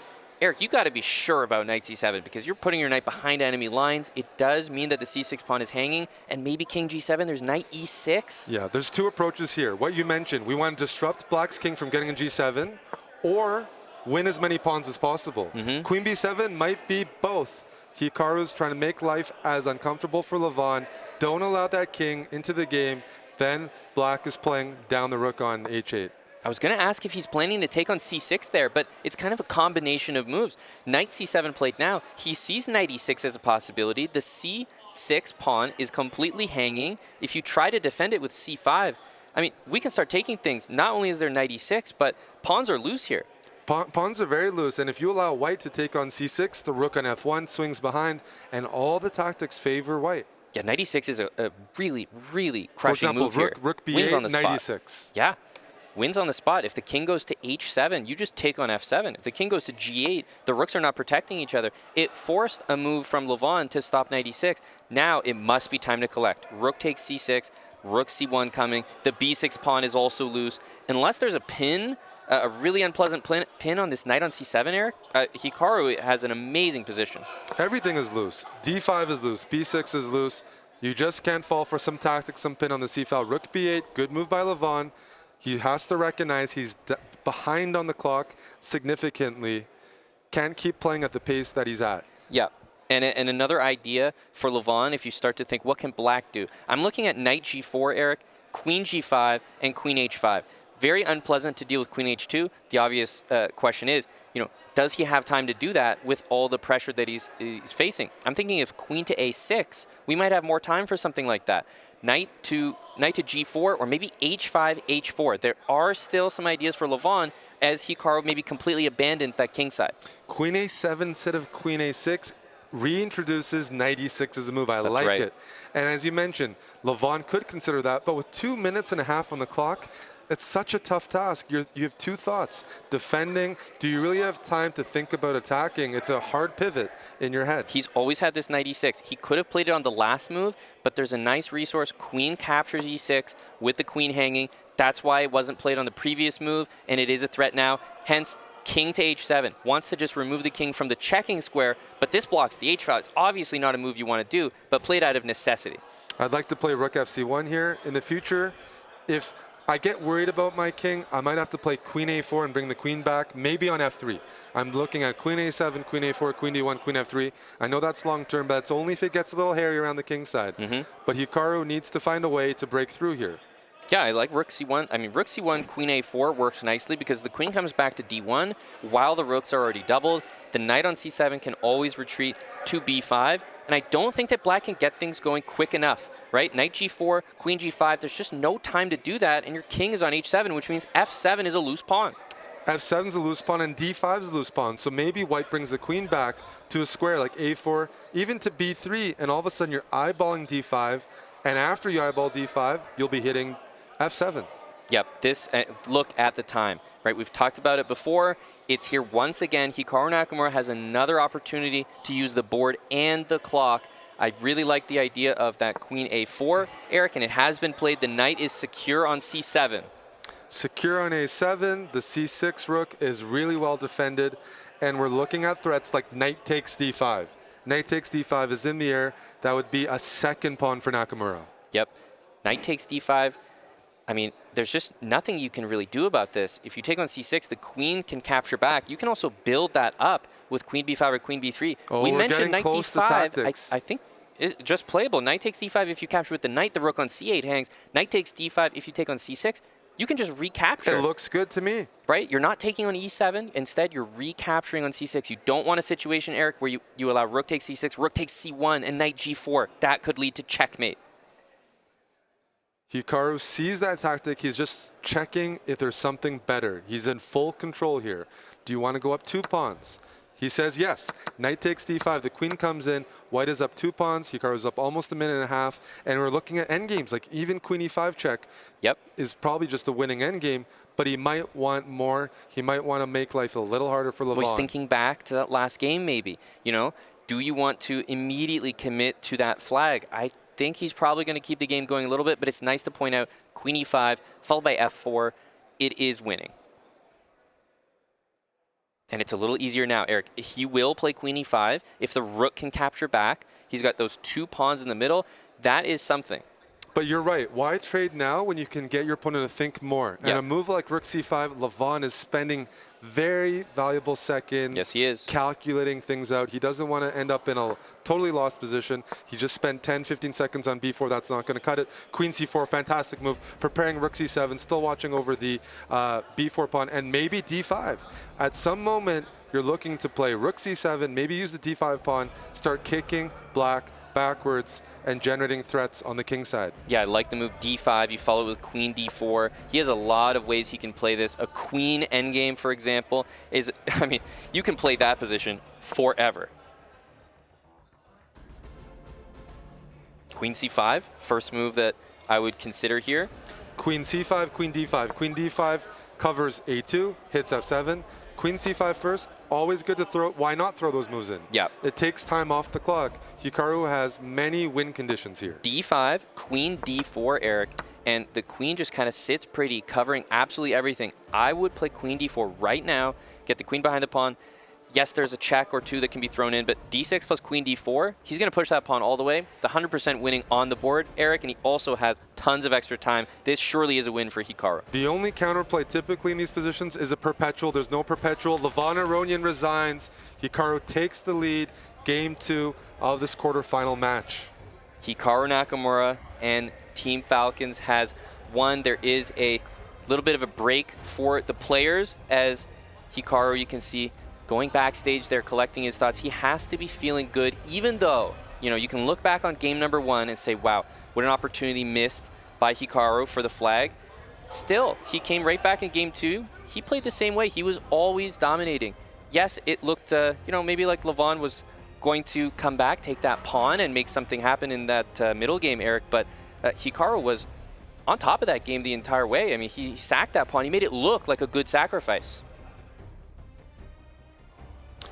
S1: Eric, you got to be sure about knight c7 because you're putting your knight behind enemy lines. It does mean that the c6 pawn is hanging, and maybe king g7, there's knight e6.
S2: Yeah, there's two approaches here. What you mentioned, we want to disrupt black's king from getting in g7, or win as many pawns as possible. Queen b7 might be both. Hikaru's trying to make life as uncomfortable for Levon. Don't allow that king into the game. Then black is playing down the rook on h8.
S1: I was going to ask if he's planning to take on c6 there, but it's kind of a combination of moves. Knight c7 played now. He sees knight e6 as a possibility. The c6 pawn is completely hanging. If you try to defend it with c5, I mean, we can start taking things. Not only is there knight e6, but pawns are loose here.
S2: Pawns are very loose, and if you allow white to take on c6, the rook on f1 swings behind, and all the tactics favor white.
S1: Yeah, knight e6 is a really, really crushing move here.
S2: For example, rook b8,
S1: wins on the
S2: knight
S1: spot.
S2: e6.
S1: Yeah, wins on the spot. If the king goes to h7, you just take on f7. If the king goes to g8, the rooks are not protecting each other. It forced a move from Levon to stop knight e6. Now it must be time to collect. Rook takes c6, rook c1 coming. The b6 pawn is also loose. Unless there's a pin, a really unpleasant pin on this knight on c7, Eric, Hikaru has an amazing position.
S2: Everything is loose. d5 is loose. b6 is loose. You just can't fall for some tactics, some pin on the c file. Rook b8, good move by Levon. He has to recognize he's behind on the clock significantly. Can't keep playing at the pace that he's at.
S1: Yeah. And another idea for Levon, if you start to think, what can black do? I'm looking at knight g4, Eric, queen g5, and queen h5. Very unpleasant to deal with queen h2. The obvious question is, does he have time to do that with all the pressure that he's facing? I'm thinking if queen to a6, we might have more time for something like that. Knight to g4, or maybe h5, h4. There are still some ideas for Levon as Hikaru maybe completely abandons that king side.
S2: Queen a7 instead of queen a6 reintroduces knight e6 as a move. I
S1: That's
S2: like
S1: right.
S2: it. And as you mentioned, Levon could consider that, but with 2 minutes and a half on the clock, it's such a tough task. You have two thoughts. Defending, do you really have time to think about attacking? It's a hard pivot in your head.
S1: He's always had this knight e6. He could have played it on the last move, but there's a nice resource. Queen captures e6 with the queen hanging. That's why it wasn't played on the previous move, and it is a threat now. Hence, king to h7. Wants to just remove the king from the checking square, but this blocks the h file. It's obviously not a move you want to do, but played out of necessity.
S2: I'd like to play rook fc1 here. In the future, if I get worried about my king, I might have to play queen a4 and bring the queen back, maybe on f3. I'm looking at queen a7, queen a4, queen d1, queen f3. I know that's long term, but it's only if it gets a little hairy around the king side. But Hikaru needs to find a way to break through here.
S1: Yeah, I like rook c1. I mean, rook c1, queen a4 works nicely because the queen comes back to d1 while the rooks are already doubled. The knight on c7 can always retreat to b5. And I don't think that black can get things going quick enough, right? Knight g4, queen g5, there's just no time to do that, and your king is on h7, which means f7 is a loose pawn.
S2: f7 is a loose pawn, and d5 is a loose pawn. So maybe white brings the queen back to a square like a4, even to b3, and all of a sudden you're eyeballing d5, and after you eyeball d5, you'll be hitting f7.
S1: Yep, this, look at the time, right? We've talked about it before. It's here once again. Hikaru Nakamura has another opportunity to use the board and the clock. I really like the idea of that queen a4, Eric, and it has been played. The knight is secure on c7.
S2: Secure on a7, the c6 rook is really well defended, and we're looking at threats like knight takes d5. Knight takes d5 is in the air. That would be a second pawn for Nakamura.
S1: Yep, knight takes d5. I mean, there's just nothing you can really do about this. If you take on c6, the queen can capture back. You can also build that up with queen b5 or queen b3.
S2: Oh,
S1: We
S2: we're
S1: mentioned
S2: getting
S1: knight
S2: close to
S1: d5.
S2: tactics.
S1: I think is just playable. Knight takes d5 if you capture with the knight. The rook on c8 hangs. Knight takes d5 if you take on c6. You can just recapture.
S2: It looks good to me.
S1: Right? You're not taking on e7. Instead, you're recapturing on c6. You don't want a situation, Eric, where you allow rook takes c6, rook takes c1, and knight g4. That could lead to checkmate.
S2: Hikaru sees that tactic. He's just checking if there's something better. He's in full control here. Do you want to go up 2 pawns? He says yes. Knight takes d5. The queen comes in. White is up 2 pawns. Hikaru's up almost a minute and a half. And we're looking at endgames. Like even queen e5 check is probably just a winning endgame. But he might want more. He might want to make life a little harder for Levon.
S1: Well, he's thinking back to that last game maybe. You know, do you want to immediately commit to that flag? I think he's probably going to keep the game going a little bit, but it's nice to point out queen e5 followed by f4. It is winning. And it's a little easier now, Eric. He will play queen e5. If the rook can capture back, he's got those 2 pawns in the middle. That is something.
S2: But you're right. Why trade now when you can get your opponent to think more? And a move like rook c5, Levon is spending very valuable seconds.
S1: Yes, he is.
S2: Calculating things out. He doesn't want to end up in a totally lost position. He just spent 10, 15 seconds on b4. That's not going to cut it. Queen c4, fantastic move. Preparing rook c7, still watching over the b4 pawn, and maybe d5. At some moment, you're looking to play rook c7, maybe use the d5 pawn, start kicking black backwards, and generating threats on the king side.
S1: Yeah, I like the move d5. You follow it with queen d4. He has a lot of ways he can play this. A queen endgame, for example, is, I mean, you can play that position forever. Queen c5, first move that I would consider here.
S2: Queen c5, queen d5. Queen d5 covers a2, hits f7. Queen c5 first, always good to throw. Why not throw those moves in?
S1: Yeah.
S2: It takes time off the clock. Hikaru has many win conditions here.
S1: d5, queen d4, Eric, and the queen just kind of sits pretty, covering absolutely everything. I would play queen d4 right now, get the queen behind the pawn. Yes, there's a check or two that can be thrown in, but d6 plus queen d4, he's going to push that pawn all the way. The 100% winning on the board, Eric, and he also has tons of extra time. This surely is a win for Hikaru.
S2: The only counterplay typically in these positions is a perpetual. There's no perpetual. Levon Aronian resigns. Hikaru takes the lead. Game 2 of this quarterfinal match.
S1: Hikaru Nakamura and Team Falcons has won. There is a little bit of a break for the players as Hikaru, you can see, going backstage there, collecting his thoughts. He has to be feeling good, even though, you know, you can look back on game number 1 and say, wow, what an opportunity missed by Hikaru for the flag. Still, he came right back in game 2. He played the same way. He was always dominating. Yes, it looked, you know, maybe like Levon was going to come back, take that pawn, and make something happen in that middle game, Eric, but Hikaru was on top of that game the entire way. I mean, he sacked that pawn. He made it look like a good sacrifice.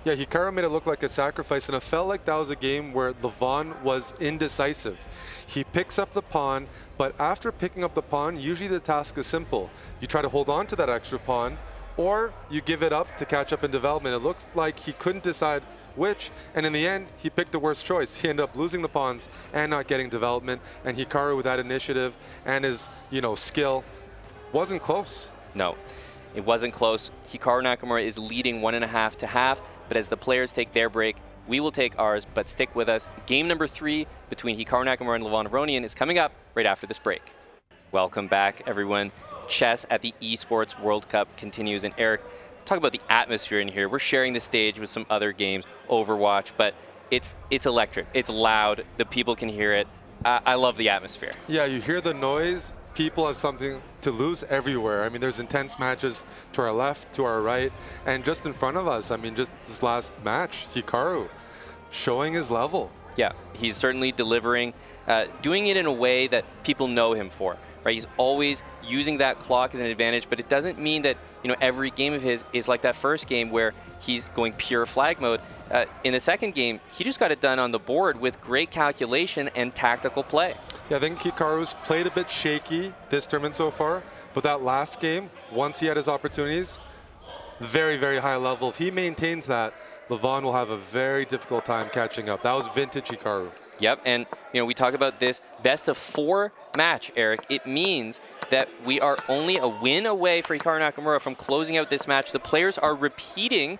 S2: Yeah, Hikaru made it look like a sacrifice, and it felt like that was a game where Levon was indecisive. He picks up the pawn, but after picking up the pawn, usually the task is simple. You try to hold on to that extra pawn, or you give it up to catch up in development. It looks like he couldn't decide which, and in the end, he picked the worst choice. He ended up losing the pawns and not getting development, and Hikaru, with that initiative and his, you know, skill, wasn't close.
S1: No, it wasn't close. Hikaru Nakamura is leading 1.5 to half, but as the players take their break, we will take ours, but stick with us. Game number 3 between Hikaru Nakamura and Levon Aronian is coming up right after this break. Welcome back, everyone. Chess at the Esports World Cup continues, and Eric, talk about the atmosphere in here. We're sharing the stage with some other games, Overwatch, but it's electric. It's loud. The people can hear it. I love the atmosphere.
S2: Yeah, you hear the noise. People have something to lose everywhere. I mean, there's intense matches to our left, to our right, and just in front of us. I mean, just this last match, Hikaru showing his level.
S1: Yeah, he's certainly delivering, doing it in a way that people know him for. Right? He's always using that clock as an advantage, but it doesn't mean that, you know, every game of his is like that first game where he's going pure flag mode. In the second game, he just got it done on the board with great calculation and tactical play.
S2: Yeah, I think Hikaru's played a bit shaky this tournament so far, but that last game, once he had his opportunities, very, very high level. If he maintains that, Levon will have a very difficult time catching up. That was vintage Hikaru.
S1: Yep, and we talk about this best of 4 match, Eric. It means that we are only a win away for Hikaru Nakamura from closing out this match. The players are repeating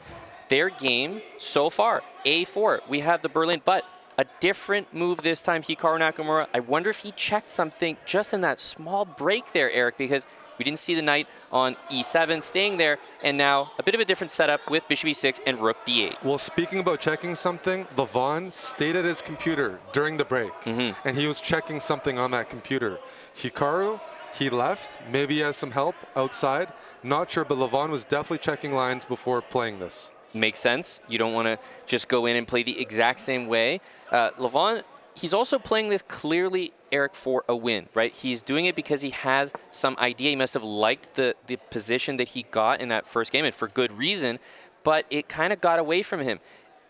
S1: their game so far. A4, we have the Berlin, but a different move this time, Hikaru Nakamura. I wonder if he checked something just in that small break there, Eric, because we didn't see the knight on e7 staying there, and now a bit of a different setup with bishop e6 and rook d8.
S2: Well, speaking about checking something, Levon stayed at his computer during the break, and he was checking something on that computer. Hikaru, he left. Maybe he has some help outside. Not sure, but Levon was definitely checking lines before playing this.
S1: Makes sense. You don't want to just go in and play the exact same way. Levon, he's also playing this clearly, Eric, for a win, right? He's doing it because he has some idea. He must have liked the position that he got in that first game, and for good reason, but it kind of got away from him.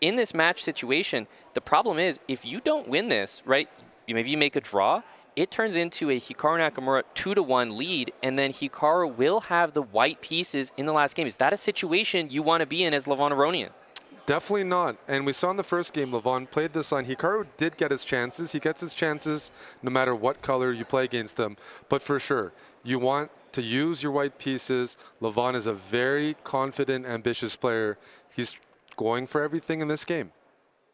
S1: In this match situation, the problem is if you don't win this, right, maybe you make a draw, it turns into a Hikaru Nakamura 2-1 lead, and then Hikaru will have the white pieces in the last game. Is that a situation you want to be in as Levon Aronian?
S2: Definitely not. And we saw in the first game, Levon played this line. Hikaru did get his chances. He gets his chances no matter what color you play against them. But for sure, you want to use your white pieces. Levon is a very confident, ambitious player. He's going for everything in this game.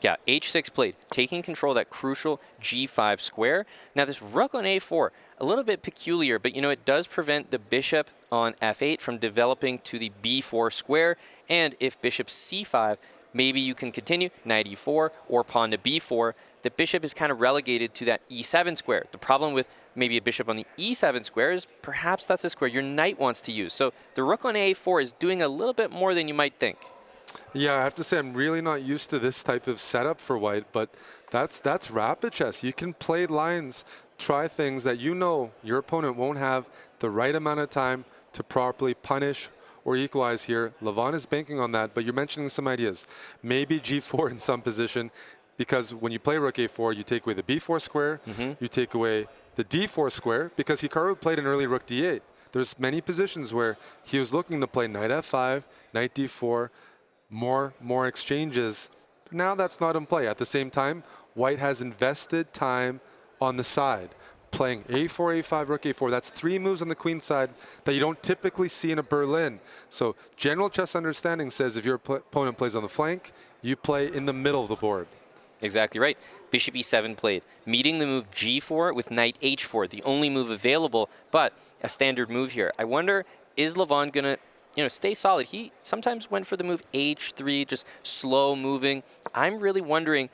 S1: Yeah, h6 played, taking control of that crucial g5 square. Now this rook on a4, a little bit peculiar, but it does prevent the bishop on f8 from developing to the b4 square. And if bishop c5, maybe you can continue knight e4 or pawn to b4. The bishop is kind of relegated to that e7 square. The problem with maybe a bishop on the e7 square is perhaps that's a square your knight wants to use. So the rook on a4 is doing a little bit more than you might think.
S2: Yeah, I have to say I'm really not used to this type of setup for white, but that's rapid chess. You can play lines, try things that your opponent won't have the right amount of time to properly punish or equalize here. Levon is banking on that, but you're mentioning some ideas. Maybe g4 in some position, because when you play rook a4, you take away the b4 square, you take away the d4 square, because Hikaru played an early rook d8. There's many positions where he was looking to play knight f5, knight d4, more exchanges. Now that's not in play. At the same time, white has invested time on the side. Playing a4, a5, rook a4, that's 3 moves on the queen side that you don't typically see in a Berlin. So general chess understanding says if your opponent plays on the flank, you play in the middle of the board.
S1: Exactly right. Bishop e7 played, meeting the move g4 with knight h4, the only move available, but a standard move here. I wonder, is Levon going to stay solid? He sometimes went for the move h3, just slow moving. I'm really wondering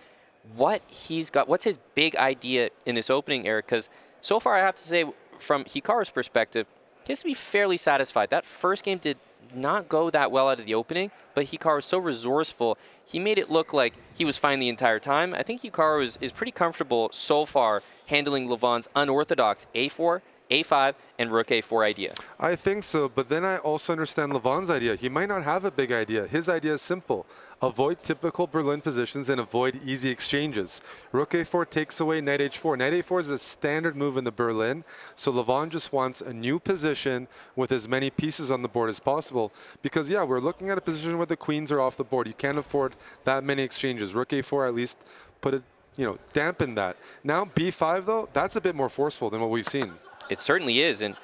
S1: what he's got. What's his big idea in this opening, Eric? Because so far, I have to say, from Hikaru's perspective, he has to be fairly satisfied. That first game did not go that well out of the opening, but Hikaru is so resourceful. He made it look like he was fine the entire time. I think Hikaru is pretty comfortable so far handling Levon's unorthodox a4, a5, and rook a4 idea.
S2: I think so, but then I also understand Levon's idea. He might not have a big idea. His idea is simple. Avoid typical Berlin positions and avoid easy exchanges. Rook a4 takes away knight h4. Knight a4 is a standard move in the Berlin, so Levon just wants a new position with as many pieces on the board as possible. Because, yeah, we're looking at a position where the queens are off the board. You can't afford that many exchanges. Rook a4 at least put it, dampen that. Now b5, though, that's a bit more forceful than what we've seen.
S1: It certainly is, and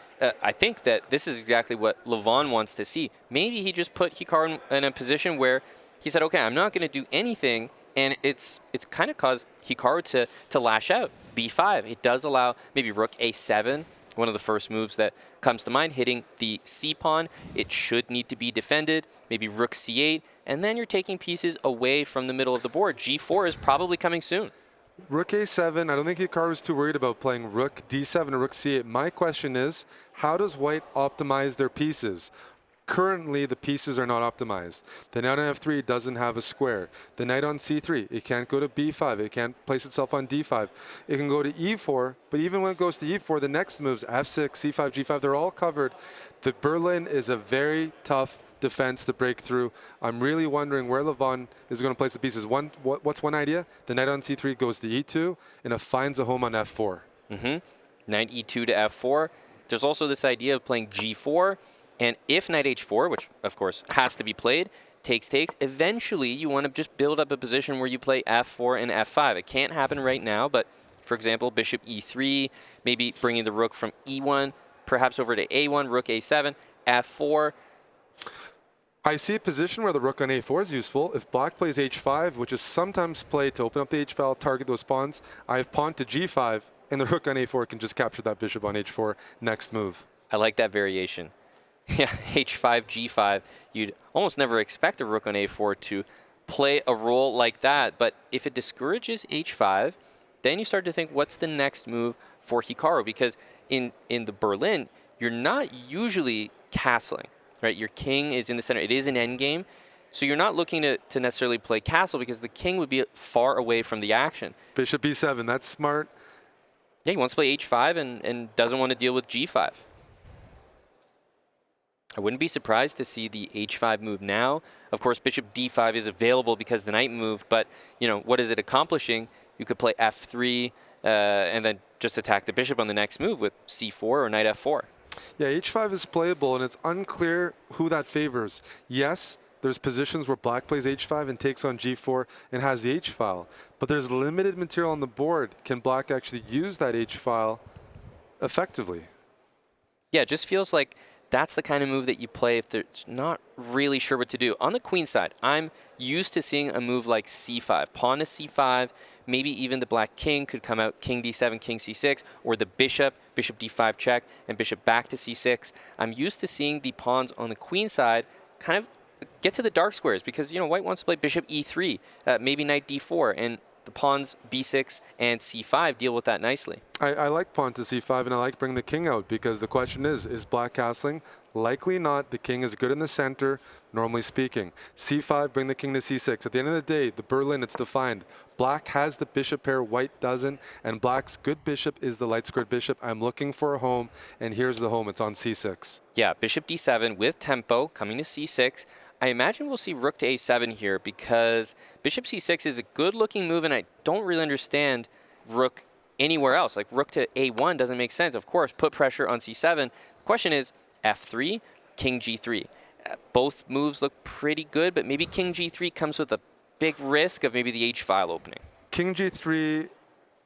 S1: I think that this is exactly what Levon wants to see. Maybe he just put Hikaru in a position where he said, okay, I'm not going to do anything, and it's kind of caused Hikaru to lash out. b5, it does allow maybe rook a7, one of the first moves that comes to mind, hitting the c-pawn. It should need to be defended, maybe rook c8, and then you're taking pieces away from the middle of the board. g4 is probably coming soon.
S2: Rook a7, I don't think Hikaru is too worried about playing rook d7 or rook c8. My question is, how does white optimize their pieces? Currently, the pieces are not optimized. The knight on f3 doesn't have a square. The knight on c3, it can't go to b5. It can't place itself on d5. It can go to e4, but even when it goes to e4, the next moves, f6, c5, g5, they're all covered. The Berlin is a very tough defense to break through. I'm really wondering where Levon is going to place the pieces. What's one idea? The knight on c3 goes to e2, and it finds a home on f4.
S1: Knight e2 to f4. There's also this idea of playing g4. And if knight h4, which of course has to be played, takes, eventually you want to just build up a position where you play f4 and f5. It can't happen right now, but for example, bishop e3, maybe bringing the rook from e1, perhaps over to a1, rook a7, f4.
S2: I see a position where the rook on a4 is useful. If black plays h5, which is sometimes played to open up the h-file, target those pawns, I have pawn to g5, and the rook on a4 can just capture that bishop on h4 next move.
S1: I like that variation. Yeah, h5, g5. You'd almost never expect a rook on a4 to play a role like that. But if it discourages h5, then you start to think, what's the next move for Hikaru? Because in the Berlin, you're not usually castling, right? Your king is in the center. It is an endgame. So you're not looking to necessarily play castle because the king would be far away from the action.
S2: Bishop b7, that's smart.
S1: Yeah, he wants to play h5 and doesn't want to deal with g5. I wouldn't be surprised to see the h5 move now. Of course, bishop d5 is available because the knight moved, but you know, what is it accomplishing? You could play f3 and then just attack the bishop on the next move with c4 or knight f4.
S2: Yeah, h5 is playable, and it's unclear who that favors. Yes, there's positions where black plays h5 and takes on g4 and has the h-file, but there's limited material on the board. Can black actually use that h-file effectively?
S1: Yeah, it just feels like that's the kind of move that you play if they're not really sure what to do. On the queen side, I'm used to seeing a move like c5. Pawn to c5, maybe even the black king could come out king d7, king c6, or the bishop, bishop d5 check, and bishop back to c6. I'm used to seeing the pawns on the queen side kind of get to the dark squares because, you know, white wants to play bishop e3, maybe knight d4, and the pawns b6 and c5 deal with that nicely.
S2: I like pawn to c5, and I like bringing the king out because the question is black castling? Likely not. The king is good in the center, normally speaking. c5, bring the king to c6. At the end of the day, the Berlin, it's defined. Black has the bishop pair, white doesn't, and black's good bishop is the light squared bishop. I'm looking for a home, and here's the home. It's on c6.
S1: Yeah, bishop d7 with tempo coming to c6. I imagine we'll see rook to a7 here because bishop c6 is a good-looking move, and I don't really understand rook anywhere else. Like rook to a1 doesn't make sense. Of course, put pressure on c7. The question is f3, king g3. Both moves look pretty good, but maybe king g3 comes with a big risk of maybe the h-file opening.
S2: King g3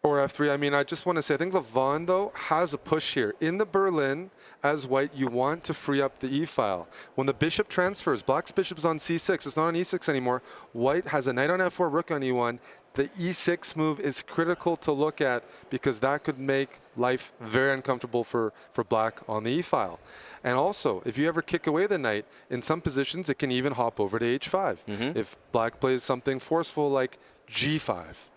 S2: or f3, I mean, I just want to say, I think Levon, though, has a push here. In the Berlin, as white, you want to free up the e-file. When the bishop transfers, black's bishop is on c6. It's not on e6 anymore. White has a knight on f4, rook on e1. The e6 move is critical to look at because that could make life very uncomfortable for black on the e-file. And also, if you ever kick away the knight, in some positions, it can even hop over to h5. If black plays something forceful like g5,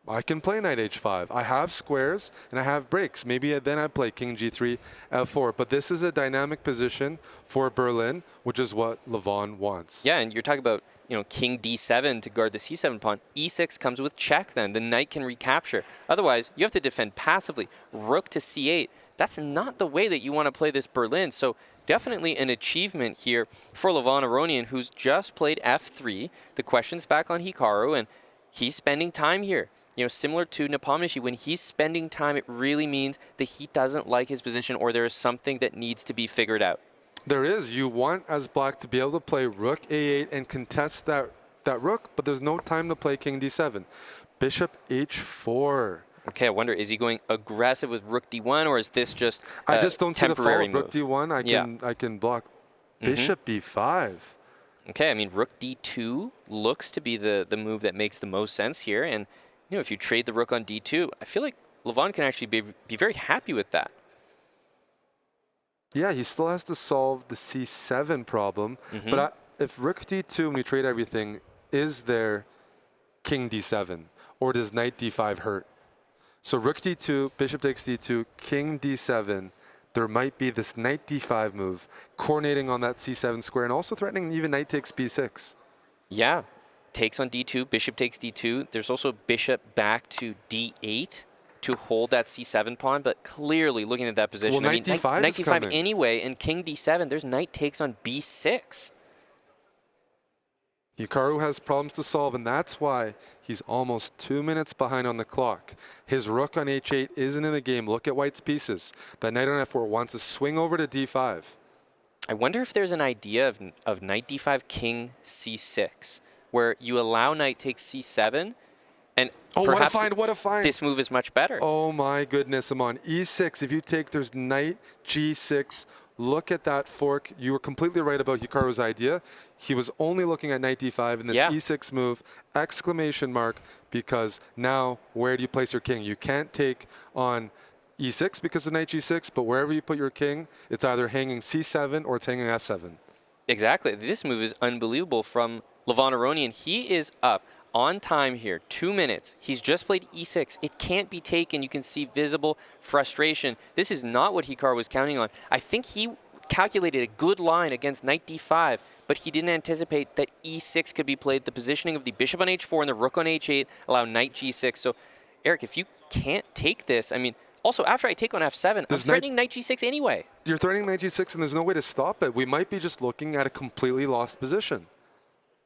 S2: I can play knight h5. I have squares and I have breaks. Maybe then I play king g3, f4. But this is a dynamic position for Berlin, which is what Levon wants.
S1: Yeah, and you're talking about, you know, king d7 to guard the c7 pawn. e6 comes with check then. The knight can recapture. Otherwise, you have to defend passively. Rook to c8. That's not the way that you want to play this Berlin. So definitely an achievement here for Levon Aronian, who's just played f3. The question's back on Hikaru, and he's spending time here. You know, similar to Nepomniachtchi, when he's spending time, it really means that he doesn't like his position or there is something that needs to be figured out.
S2: There is. You want, as black, to be able to play rook a8 and contest that rook, but there's no time to play king d7. Bishop h4.
S1: Okay, I wonder, is he going aggressive with rook d1, or is this just
S2: I just don't see the fall.
S1: move?
S2: Rook d1, I can block. Bishop b5.
S1: Okay, I mean, rook d2 looks to be the move that makes the most sense here. And, you know, if you trade the rook on d2, I feel like Levon can actually be very happy with that.
S2: Yeah, he still has to solve the c7 problem. But if rook d2, when you trade everything, is there king d7? Or does knight d5 hurt? So rook d2, bishop takes d2, king d7. There might be this knight d5 move, coordinating on that c7 square, and also threatening even knight takes b6.
S1: Yeah, takes on d2, bishop takes d2. There's also bishop back to d8 to hold that c7 pawn, but clearly looking at that position,
S2: well,
S1: I mean, knight d5 anyway, and king d7, there's knight takes on b6.
S2: Hikaru has problems to solve, and that's why he's almost 2 minutes behind on the clock. His rook on h8 isn't in the game. Look at white's pieces. That knight on f4 wants to swing over to d5.
S1: I wonder if there's an idea of knight d5, king c6, where you allow knight takes c7, and
S2: Oh, what a
S1: perhaps
S2: find, what a find.
S1: this move is much better.
S2: Oh my goodness, I'm on e6. If you take, there's knight g6. Look at that fork. You were completely right about Hikaru's idea. He was only looking at knight d5 in this e6 move, exclamation mark, because now where do you place your king? You can't take on e6 because of knight g6, but wherever you put your king, it's either hanging c7 or it's hanging f7.
S1: Exactly. This move is unbelievable from Levon Aronian. He is up on time here, 2 minutes. He's just played e6. It can't be taken. You can see visible frustration. This is not what Hikaru was counting on. I think he calculated a good line against knight d5, but he didn't anticipate that e6 could be played. The positioning of the bishop on h4 and the rook on h8 allow knight g6. So, Eric, if you can't take this, I mean, also, after I take on f7, I'm threatening knight g6 anyway.
S2: You're threatening knight g6, and there's no way to stop it. We might be just looking at a completely lost position.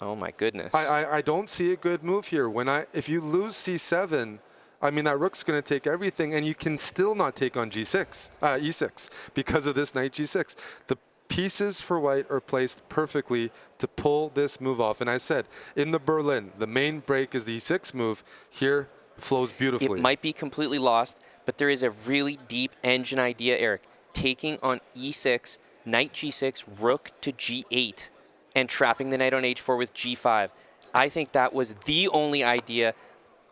S1: Oh, my goodness.
S2: I don't see a good move here. If you lose c7, I mean, that rook's going to take everything, and you can still not take on e6 because of this knight g6. The pieces for white are placed perfectly to pull this move off. And I said, in the Berlin, the main break is the e6 move. Here, flows beautifully.
S1: It might be completely lost, but there is a really deep engine idea, Eric. Taking on e6, knight g6, rook to g8, and trapping the knight on h4 with g5. I think that was the only idea.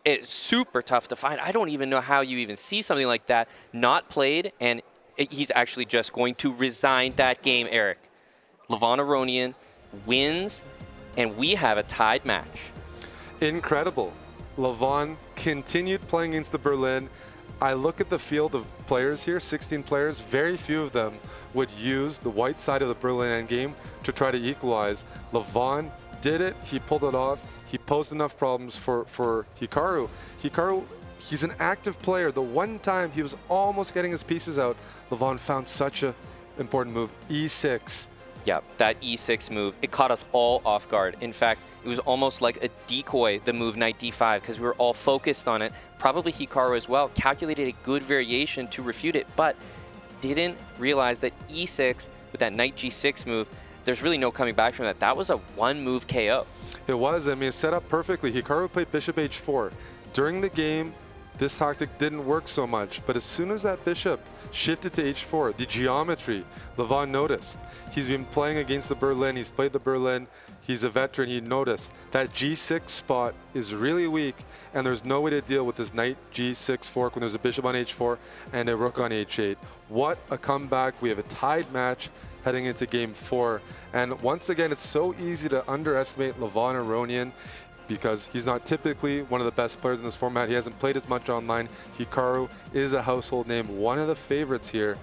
S1: It's super tough to find. I don't even know how you even see something like that not played, and he's actually just going to resign that game, Eric. Levon Aronian wins, and we have a tied match.
S2: Incredible. Levon continued playing against the Berlin. I look at the field of players here, 16 players, very few of them would use the white side of the Berlin endgame to try to equalize. Levon did it, he pulled it off, he posed enough problems for Hikaru. Hikaru, he's an active player. The one time he was almost getting his pieces out, Levon found such an important move, e6.
S1: Yeah, that e6 move, it caught us all off guard. In fact, it was almost like a decoy, the move knight d5, because we were all focused on it. Probably Hikaru as well calculated a good variation to refute it, but didn't realize that e6 with that knight g6 move, there's really no coming back from that. That was a one-move KO.
S2: It was. I mean, set up perfectly. Hikaru played bishop h4. During the game, this tactic didn't work so much, but as soon as that bishop shifted to h4, the geometry, Levon noticed. He's been playing against the Berlin, he's played the Berlin, he's a veteran, he noticed that g6 spot is really weak, and there's no way to deal with this knight g6 fork when there's a bishop on h4 and a rook on h8. What a comeback. We have a tied match heading into game 4. And once again, it's so easy to underestimate Levon Aronian, because he's not typically one of the best players in this format. He hasn't played as much online. Hikaru is a household name, one of the favorites here.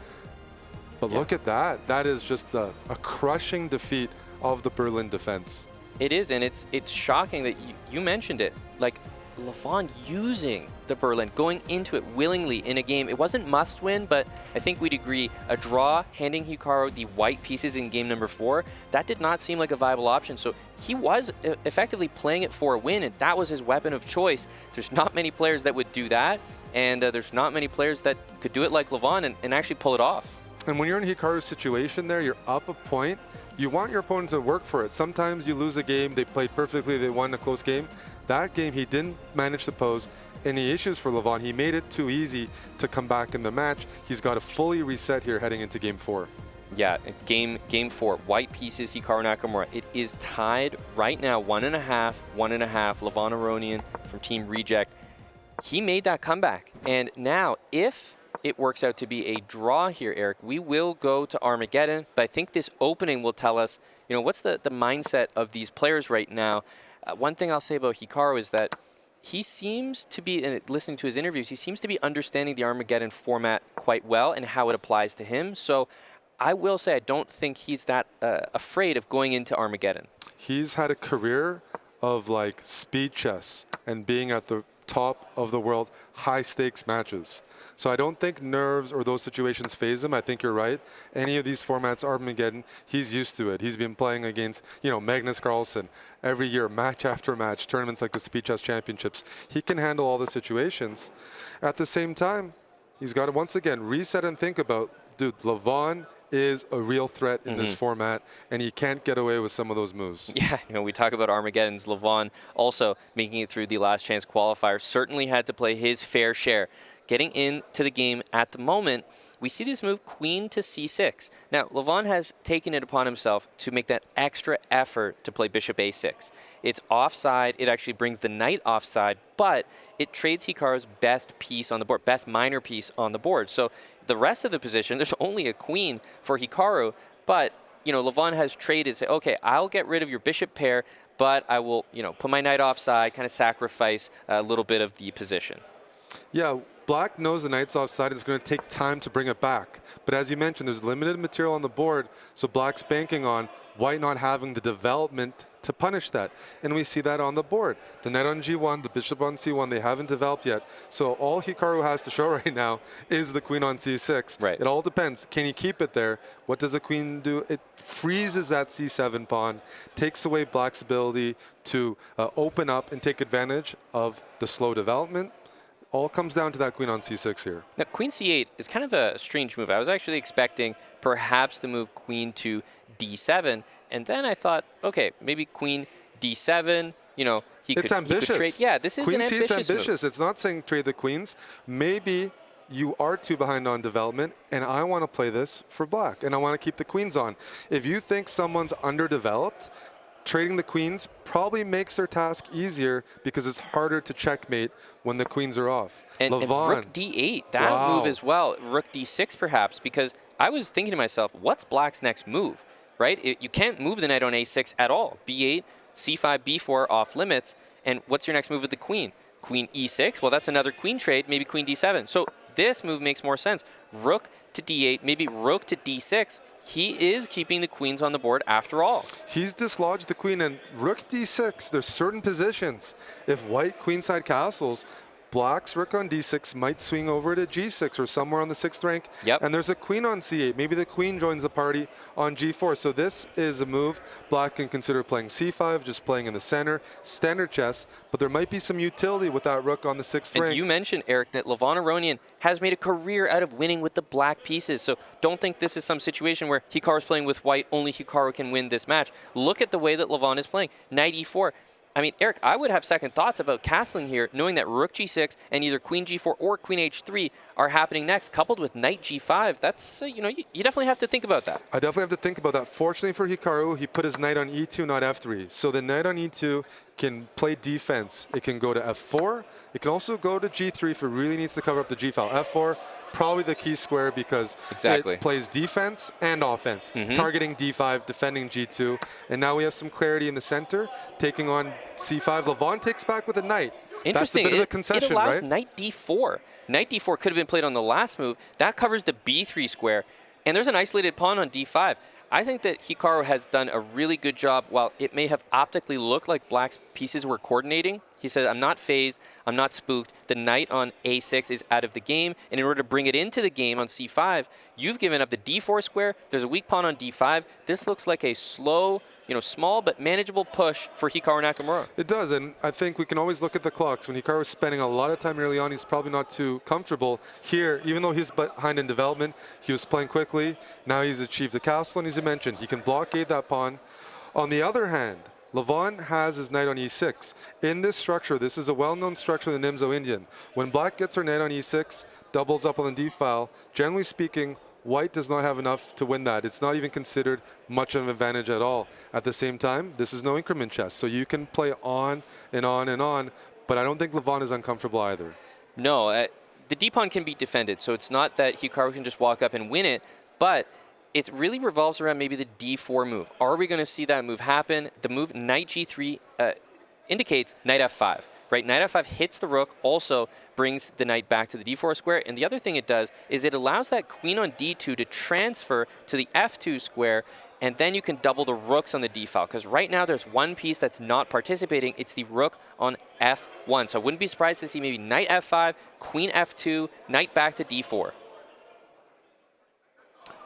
S2: But look at that. That is just a crushing defeat of the Berlin defense.
S1: It is, and it's shocking that you mentioned it. Like, Levon using the Berlin, going into it willingly in a game. It wasn't must win, but I think we'd agree a draw, handing Hikaru the white pieces in game number 4, that did not seem like a viable option. So he was effectively playing it for a win, and that was his weapon of choice. There's not many players that would do that, and there's not many players that could do it like Levon and actually pull it off.
S2: And when you're in Hikaru's situation there, you're up a point, you want your opponent to work for it. Sometimes you lose a game, they played perfectly, they won a close game. That game, he didn't manage to pose any issues for Levon. He made it too easy to come back in the match. He's got to fully reset here heading into game 4.
S1: Yeah, game 4, white pieces, Hikaru Nakamura. It is tied right now, 1.5, 1.5. Levon Aronian from Team Reject. He made that comeback. And now, if it works out to be a draw here, Eric, we will go to Armageddon. But I think this opening will tell us, you know, what's the mindset of these players right now. One thing I'll say about Hikaru is that he seems to be, and listening to his interviews, he seems to be understanding the Armageddon format quite well and how it applies to him. So I will say I don't think he's that afraid of going into Armageddon.
S2: He's had a career of like speed chess and being at the top of the world, high stakes matches. So I don't think nerves or those situations phase him. I think you're right. Any of these formats, Armageddon, he's used to it. He's been playing against, you know, Magnus Carlsen every year, match after match, tournaments like the Speed Chess Championships. He can handle all the situations. At the same time, he's got to once again reset and think about, dude, Levon is a real threat in this format, and he can't get away with some of those moves.
S1: Yeah, we talk about Armageddons. Levon also making it through the last chance qualifier certainly had to play his fair share. Getting into the game at the moment, we see this move queen to c6. Now, Levon has taken it upon himself to make that extra effort to play bishop a6. It's offside. It actually brings the knight offside, but it trades Hikaru's best piece on the board, best minor piece on the board. So the rest of the position, there's only a queen for Hikaru, but Levon has traded, say, okay, I'll get rid of your bishop pair, but I will, put my knight offside, kind of sacrifice a little bit of the position.
S2: Yeah, Black knows the knight's offside. It's going to take time to bring it back. But as you mentioned, there's limited material on the board, so Black's banking on White not having the development to punish that. And we see that on the board. The knight on g1, the bishop on c1, they haven't developed yet. So all Hikaru has to show right now is the queen on c6.
S1: Right.
S2: It all depends. Can he keep it there? What does the queen do? It freezes that c7 pawn, takes away Black's ability to open up and take advantage of the slow development. All comes down to that queen on c6 here.
S1: Now, queen c8 is kind of a strange move. I was actually expecting perhaps the move queen to d7, and then I thought, okay, maybe queen d7,
S2: It's ambitious.
S1: He could trade. Yeah, this is
S2: Queen
S1: an ambitious
S2: C8's ambitious.
S1: move.
S2: It's not saying trade the queens. Maybe you are too behind on development, and I want to play this for Black, and I want to keep the queens on. If you think someone's underdeveloped, trading the queens probably makes their task easier because it's harder to checkmate when the queens are off.
S1: And rook d8, that move as well. Rook d6 perhaps, because I was thinking to myself, what's Black's next move, right? You can't move the knight on a6 at all. b8, c5, b4 off limits, and what's your next move with the queen? Queen e6, well, that's another queen trade, maybe queen d7. So this move makes more sense. Rook to d8, maybe rook to d6. He is keeping the queens on the board after all.
S2: He's dislodged the queen, and rook d6, there's certain positions. If White queenside castles, Black's rook on d6 might swing over to g6 or somewhere on the 6th rank.
S1: Yep.
S2: And there's a queen on c8. Maybe the queen joins the party on g4. So this is a move Black can consider playing c5, just playing in the center, standard chess. But there might be some utility with that rook on the 6th rank.
S1: And you mentioned, Eric, that Levon Aronian has made a career out of winning with the Black pieces. So don't think this is some situation where Hikaru's playing with White, only Hikaru can win this match. Look at the way that Levon is playing. Knight e4. I mean, Eric, I would have second thoughts about castling here, knowing that rook g6 and either queen g4 or queen h3 are happening next, coupled with knight g5. That's, you definitely have to think about that.
S2: I definitely have to think about that. Fortunately for Hikaru, he put his knight on e2, not f3. So the knight on e2 can play defense. It can go to f4. It can also go to g3 if it really needs to cover up the g file. f4, probably the key square because it plays defense and offense, targeting d5, defending g2. And now we have some clarity in the center, taking on c5. Levon takes back with a knight.
S1: Interesting.
S2: That's a bit of a concession,
S1: it allows
S2: right?
S1: knight d4. Knight d4 could have been played on the last move. That covers the b3 square. And there's an isolated pawn on d5. I think that Hikaru has done a really good job. While it may have optically looked like Black's pieces were coordinating, he said, I'm not phased, I'm not spooked. The knight on a6 is out of the game. And in order to bring it into the game on c5, you've given up the d4 square. There's a weak pawn on d5. This looks like a slow, small but manageable push for Hikaru Nakamura.
S2: It does, and I think we can always look at the clocks. When Hikaru was spending a lot of time early on, he's probably not too comfortable. Here, even though he's behind in development, he was playing quickly. Now he's achieved the castle, and as you mentioned, he can blockade that pawn. On the other hand, Levon has his knight on e6. In this structure, this is a well-known structure in the Nimzo Indian. When Black gets her knight on e6, doubles up on the d file, generally speaking, White does not have enough to win that. It's not even considered much of an advantage at all. At the same time, this is no increment chess, so you can play on and on and on, but I don't think Levon is uncomfortable either.
S1: No, the d-pawn can be defended, so it's not that Hikaru can just walk up and win it, but it really revolves around maybe the d4 move. Are we going to see that move happen? The move knight g3 indicates knight f5. Right, knight f5 hits the rook, also brings the knight back to the d4 square. And the other thing it does is it allows that queen on d2 to transfer to the f2 square, and then you can double the rooks on the d file. Because right now there's one piece that's not participating. It's the rook on f1. So I wouldn't be surprised to see maybe knight f5, queen f2, knight back to d4.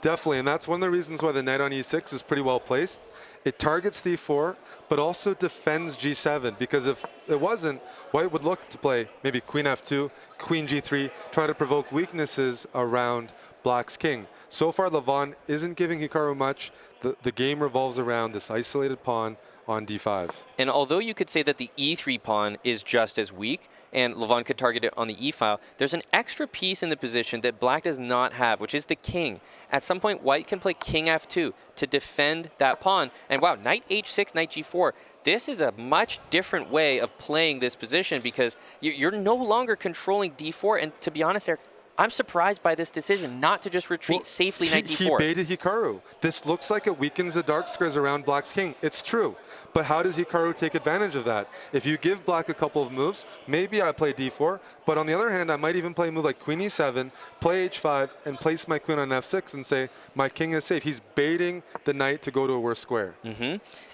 S2: Definitely, and that's one of the reasons why the knight on e6 is pretty well placed. It targets d4, but also defends g7, because if it wasn't, White would look to play maybe queen f2, queen g3, try to provoke weaknesses around Black's king. So far, Levon isn't giving Hikaru much. The game revolves around this isolated pawn on d5.
S1: And although you could say that the e3 pawn is just as weak, and Levon could target it on the e-file, there's an extra piece in the position that black does not have, which is the king. At some point, white can play king f2 to defend that pawn. And wow, knight h6, knight g4. This is a much different way of playing this position because you're no longer controlling d4. And to be honest, Eric, I'm surprised by this decision not to just retreat safely knight d4.
S2: He baited Hikaru. This looks like it weakens the dark squares around black's king. It's true. But how does Hikaru take advantage of that? If you give black a couple of moves, maybe I play d4. But on the other hand, I might even play a move like queen e7, play h5, and place my queen on f6 and say, my king is safe. He's baiting the knight to go to a worse square.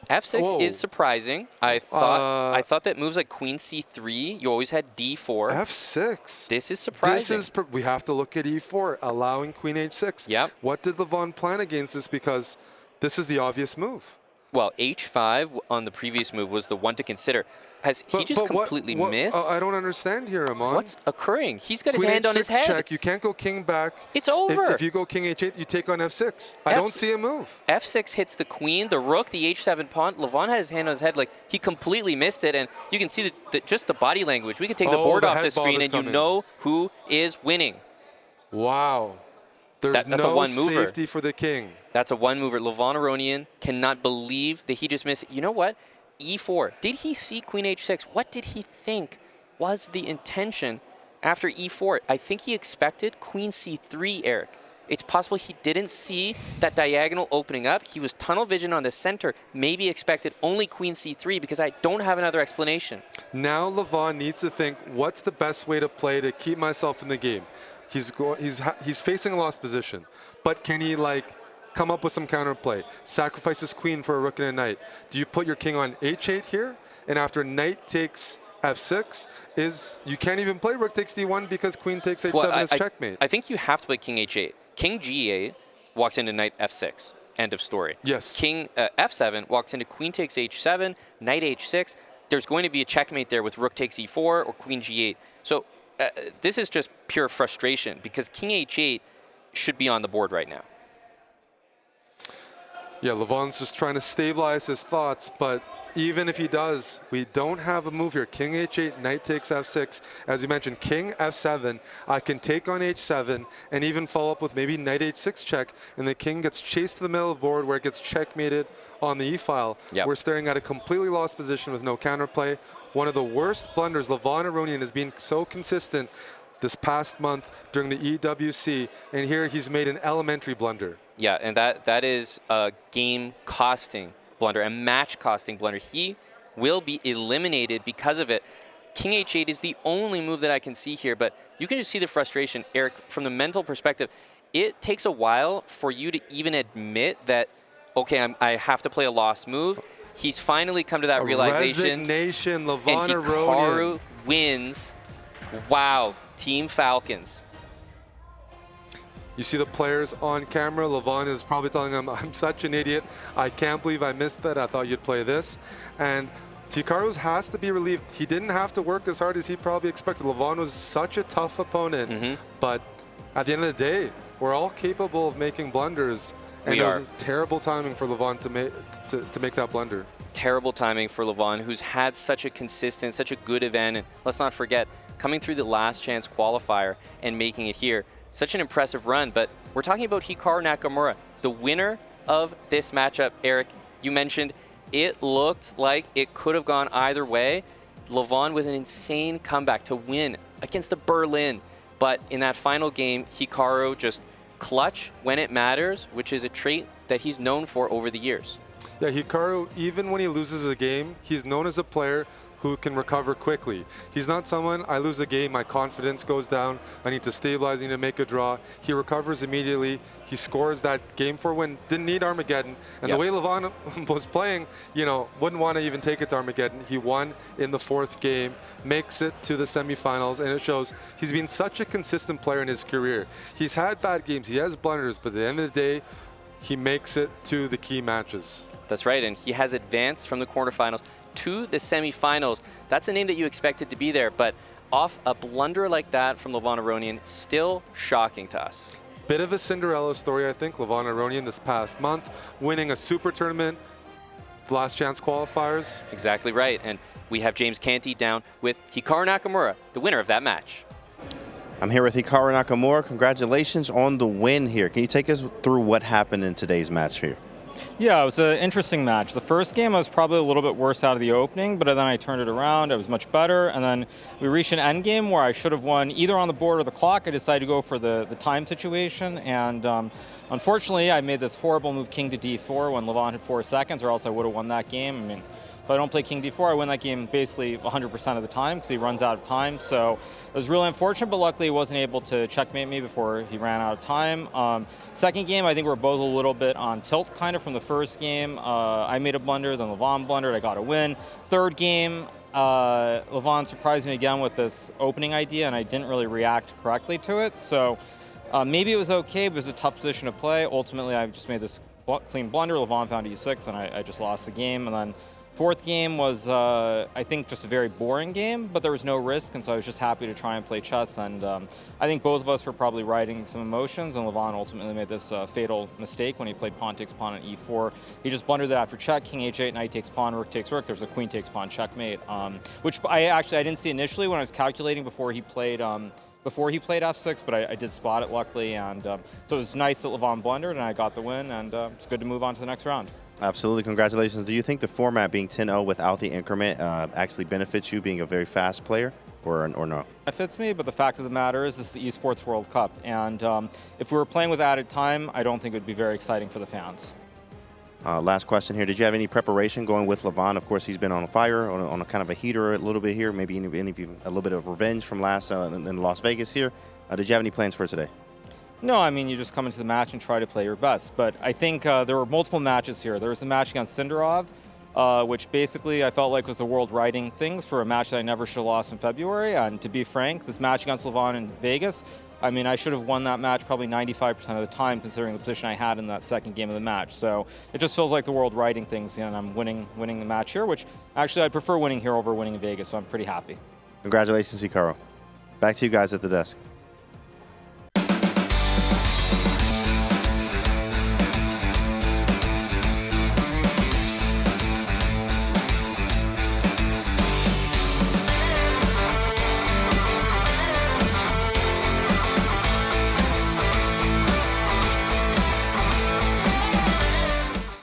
S1: f6
S2: Whoa.
S1: is surprising. I thought that moves like queen c3, you always had d4.
S2: f6.
S1: This is surprising.
S2: We have to look at e4, allowing queen h6.
S1: Yep.
S2: What did Levon plan against this? Because this is the obvious move.
S1: Well, h5 on the previous move was the one to consider. Has he just completely missed?
S2: I don't understand here, Amon.
S1: What's occurring? He's got his
S2: Queen
S1: hand on his
S2: h6
S1: head.
S2: check. You can't go king back.
S1: It's over.
S2: If you go king h8, you take on f6. I don't see a move.
S1: f6 hits the queen, the rook, the h7 pawn. Levon had his hand on his head like he completely missed it, and you can see just the body language. We can take the board off the screen, and you know who is winning.
S2: Wow. There's
S1: That's
S2: no
S1: a one-mover.
S2: safety for the king.
S1: That's a one-mover. Levon Aronian cannot believe that he just missed it. You know what? e4. Did he see queen h6? What did he think was the intention after e4? I think he expected queen c3, Eric. It's possible he didn't see that diagonal opening up. He was tunnel vision on the center, maybe expected only queen c3 because I don't have another explanation.
S2: Now Levon needs to think, what's the best way to play to keep myself in the game? He's facing a lost position, but can he come up with some counterplay? Sacrifice his queen for a rook and a knight. Do you put your king on h8 here? And after knight takes f6, you can't even play rook takes d1 because queen takes h7 is checkmate.
S1: I think you have to play king h8. King g8 walks into knight f6. End of story.
S2: Yes.
S1: King f7 walks into queen takes h7, knight h6. There's going to be a checkmate there with rook takes e4 or queen g8. So this is just pure frustration because king h8 should be on the board right now.
S2: Yeah, Levon's just trying to stabilize his thoughts, but even if he does, we don't have a move here. King h8, knight takes f6. As you mentioned, king f7. I can take on h7 and even follow up with maybe knight h6 check, and the king gets chased to the middle of the board where it gets checkmated on the e-file.
S1: Yep.
S2: We're staring at a completely lost position with no counterplay. One of the worst blunders. Levon Aronian has been so consistent this past month during the EWC, and here he's made an elementary blunder.
S1: Yeah, and that is a game-costing blunder, a match-costing blunder. He will be eliminated because of it. King h8 is the only move that I can see here, but you can just see the frustration, Eric, from the mental perspective. It takes a while for you to even admit that, okay, I have to play a lost move. He's finally come to that realization.
S2: Resignation, Levon
S1: and
S2: Aronian.
S1: Hikaru wins. Wow, Team Falcons.
S2: You see the players on camera. Levon is probably telling them, I'm such an idiot. I can't believe I missed that. I thought you'd play this. And Hikaru has to be relieved. He didn't have to work as hard as he probably expected. Levon was such a tough opponent. But at the end of the day, we're all capable of making blunders. And it was terrible timing for Levon to make that blunder.
S1: Terrible timing for Levon, who's had such a consistent, such a good event. And let's not forget, coming through the last chance qualifier and making it here. Such an impressive run, but we're talking about Hikaru Nakamura, the winner of this matchup. Eric, you mentioned it looked like it could have gone either way. Levon with an insane comeback to win against the Berlin. But in that final game, Hikaru just clutch when it matters, which is a trait that he's known for over the years.
S2: Yeah, Hikaru, even when he loses a game, he's known as a player who can recover quickly. He's not someone, I lose a game, my confidence goes down, I need to stabilize, I need to make a draw. He recovers immediately. He scores that game 4 win, didn't need Armageddon. And the way Levon was playing, wouldn't want to even take it to Armageddon. He won in the 4th game, makes it to the semifinals, and it shows he's been such a consistent player in his career. He's had bad games, he has blunders, but at the end of the day, he makes it to the key matches.
S1: That's right, and he has advanced from the quarterfinals to the semifinals. That's a name that you expected to be there, but off a blunder like that from Levon Aronian, still shocking to us.
S2: bit of a Cinderella story, I think. Levon Aronian this past month, winning a super tournament, last chance qualifiers.
S1: Exactly right. And we have James Canty down with Hikaru Nakamura, the winner of that match.
S3: I'm here with Hikaru Nakamura. Congratulations on the win here. Can you take us through what happened in today's match here?
S6: Yeah, it was an interesting match. The first game I was probably a little bit worse out of the opening, but then I turned it around. I was much better, and then we reached an end game where I should have won either on the board or the clock. I decided to go for the time situation, and unfortunately, I made this horrible move, king to d4, when Levon had 4 seconds, or else I would have won that game. I mean, if I don't play king d4, I win that game basically 100% of the time because he runs out of time. So it was really unfortunate, but luckily he wasn't able to checkmate me before he ran out of time. Second game, I think we're both a little bit on tilt kind of from the first game. I made a blunder, then Levon blundered, I got a win. Third game, Levon surprised me again with this opening idea, and I didn't really react correctly to it. So maybe it was okay, but it was a tough position to play. Ultimately, I just made this clean blunder. Levon found e6, and I just lost the game. And then fourth game was, I think, just a very boring game, but there was no risk, and so I was just happy to try and play chess. And I think both of us were probably riding some emotions, and Levon ultimately made this fatal mistake when he played pawn takes pawn on e4. He just blundered that after check, king h8, knight takes pawn, rook takes rook. There's a queen takes pawn checkmate, which I didn't see initially when I was calculating before he played f6, but I did spot it luckily, and so it was nice that Levon blundered and I got the win, and it's good to move on to the next round.
S3: Absolutely, congratulations. Do you think the format being 10-0 without the increment actually benefits you being a very fast player, or no?
S6: It fits me, but the fact of the matter is this is the Esports World Cup, and if we were playing with added time, I don't think it would be very exciting for the fans.
S3: Last question here. Did you have any preparation going with Levon? Of course, he's been on fire, on a kind of a heater a little bit here, maybe a little bit of revenge from last in Las Vegas here. Did you have any plans for today?
S6: No, I mean, you just come into the match and try to play your best. But I think there were multiple matches here. There was the match against Sindarov, which basically I felt like was the world riding things for a match that I never should have lost in February. And to be frank, this match against Levon in Vegas, I mean, I should have won that match probably 95% of the time, considering the position I had in that second game of the match. So it just feels like the world riding things, and I'm winning the match here, which actually I'd prefer winning here over winning in Vegas, so I'm pretty happy.
S3: Congratulations, Hikaru. Back to you guys at the desk.